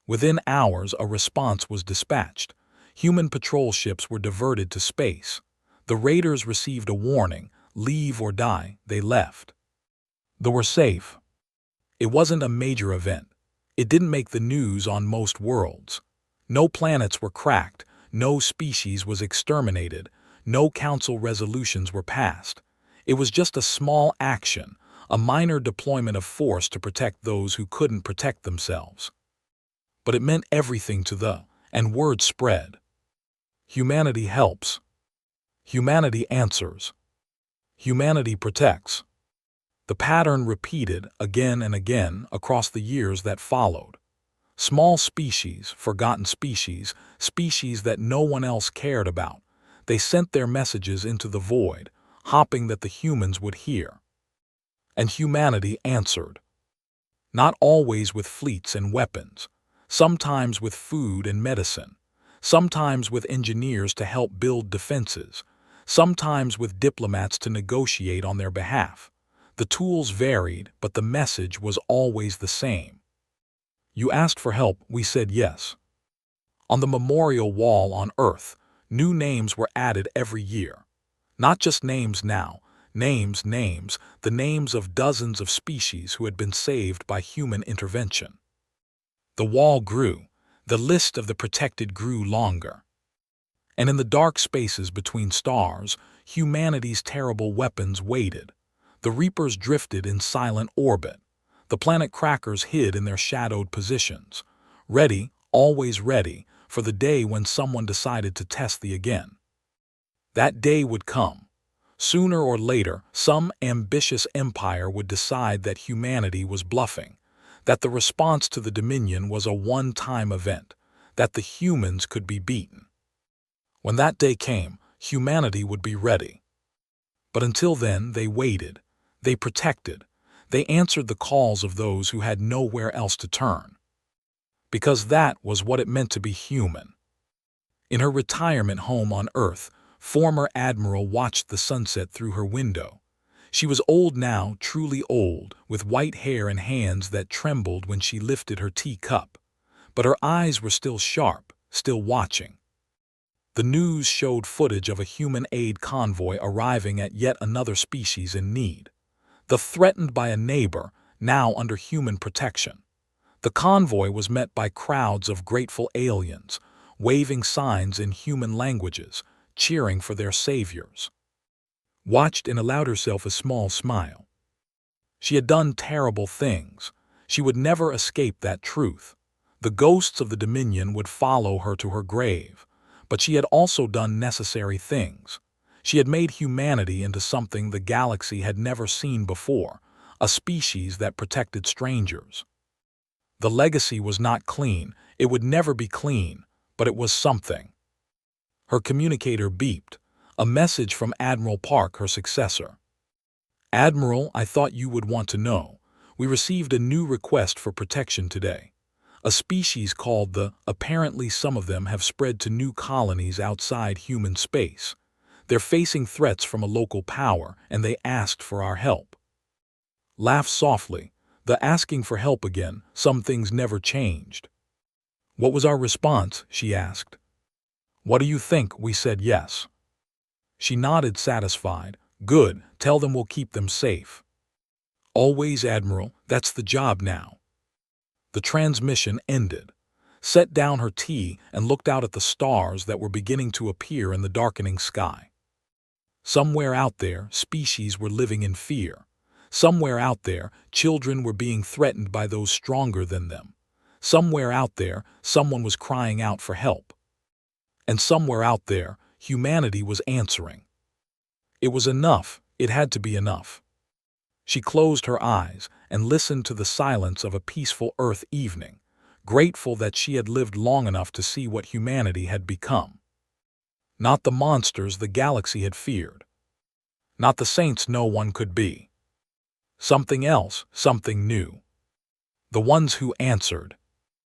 Within hours, a response was dispatched. Human patrol ships were diverted to space. The raiders received a warning, leave or die. They left. They were safe. It wasn't a major event. It didn't make the news on most worlds. No planets were cracked, no species was exterminated, no council resolutions were passed. It was just a small action, a minor deployment of force to protect those who couldn't protect themselves. But it meant everything to and word spread. Humanity helps. Humanity answers. Humanity protects. The pattern repeated again and again across the years that followed. Small species, forgotten species, species that no one else cared about, they sent their messages into the void, hoping that the humans would hear. And humanity answered. Not always with fleets and weapons, sometimes with food and medicine, sometimes with engineers to help build defenses, sometimes with diplomats to negotiate on their behalf. The tools varied, but the message was always the same. You asked for help, we said yes. On the memorial wall on Earth, new names were added every year. Not just names now, names, the names of dozens of species who had been saved by human intervention. The wall grew, the list of the protected grew longer. And in the dark spaces between stars, humanity's terrible weapons waited. The Reapers drifted in silent orbit. The planet crackers hid in their shadowed positions, ready, always ready, for the day when someone decided to test the again. That day would come. Sooner or later, some ambitious empire would decide that humanity was bluffing, that the response to the Dominion was a one-time event, that the humans could be beaten. When that day came, humanity would be ready. But until then, they waited. They protected. They answered the calls of those who had nowhere else to turn. Because that was what it meant to be human. In her retirement home on Earth, former Admiral watched the sunset through her window. She was old now, truly old, with white hair and hands that trembled when she lifted her teacup. But her eyes were still sharp, still watching. The news showed footage of a human aid convoy arriving at yet another species in need. Threatened by a neighbor, now under human protection. The convoy was met by crowds of grateful aliens, waving signs in human languages, cheering for their saviors. Watched and allowed herself a small smile. She had done terrible things. She would never escape that truth. The ghosts of the Dominion would follow her to her grave. But she had also done necessary things. She had made humanity into something the galaxy had never seen before, a species that protected strangers. The legacy was not clean, it would never be clean, but it was something. Her communicator beeped, a message from Admiral Park, her successor. Admiral, I thought you would want to know. We received a new request for protection today. A species called apparently some of them have spread to new colonies outside human space. They're facing threats from a local power, and they asked for our help. Laugh softly. The asking for help again, some things never changed. What was our response? She asked. What do you think? We said yes. She nodded, satisfied. Good, tell them we'll keep them safe. Always, Admiral, that's the job now. The transmission ended. Set down her tea and looked out at the stars that were beginning to appear in the darkening sky. Somewhere out there, species were living in fear. Somewhere out there, children were being threatened by those stronger than them. Somewhere out there, someone was crying out for help. And somewhere out there, humanity was answering. It was enough. It had to be enough. She closed her eyes and listened to the silence of a peaceful Earth evening, grateful that she had lived long enough to see what humanity had become. Not the monsters the galaxy had feared. Not the saints no one could be. Something else, something new. The ones who answered.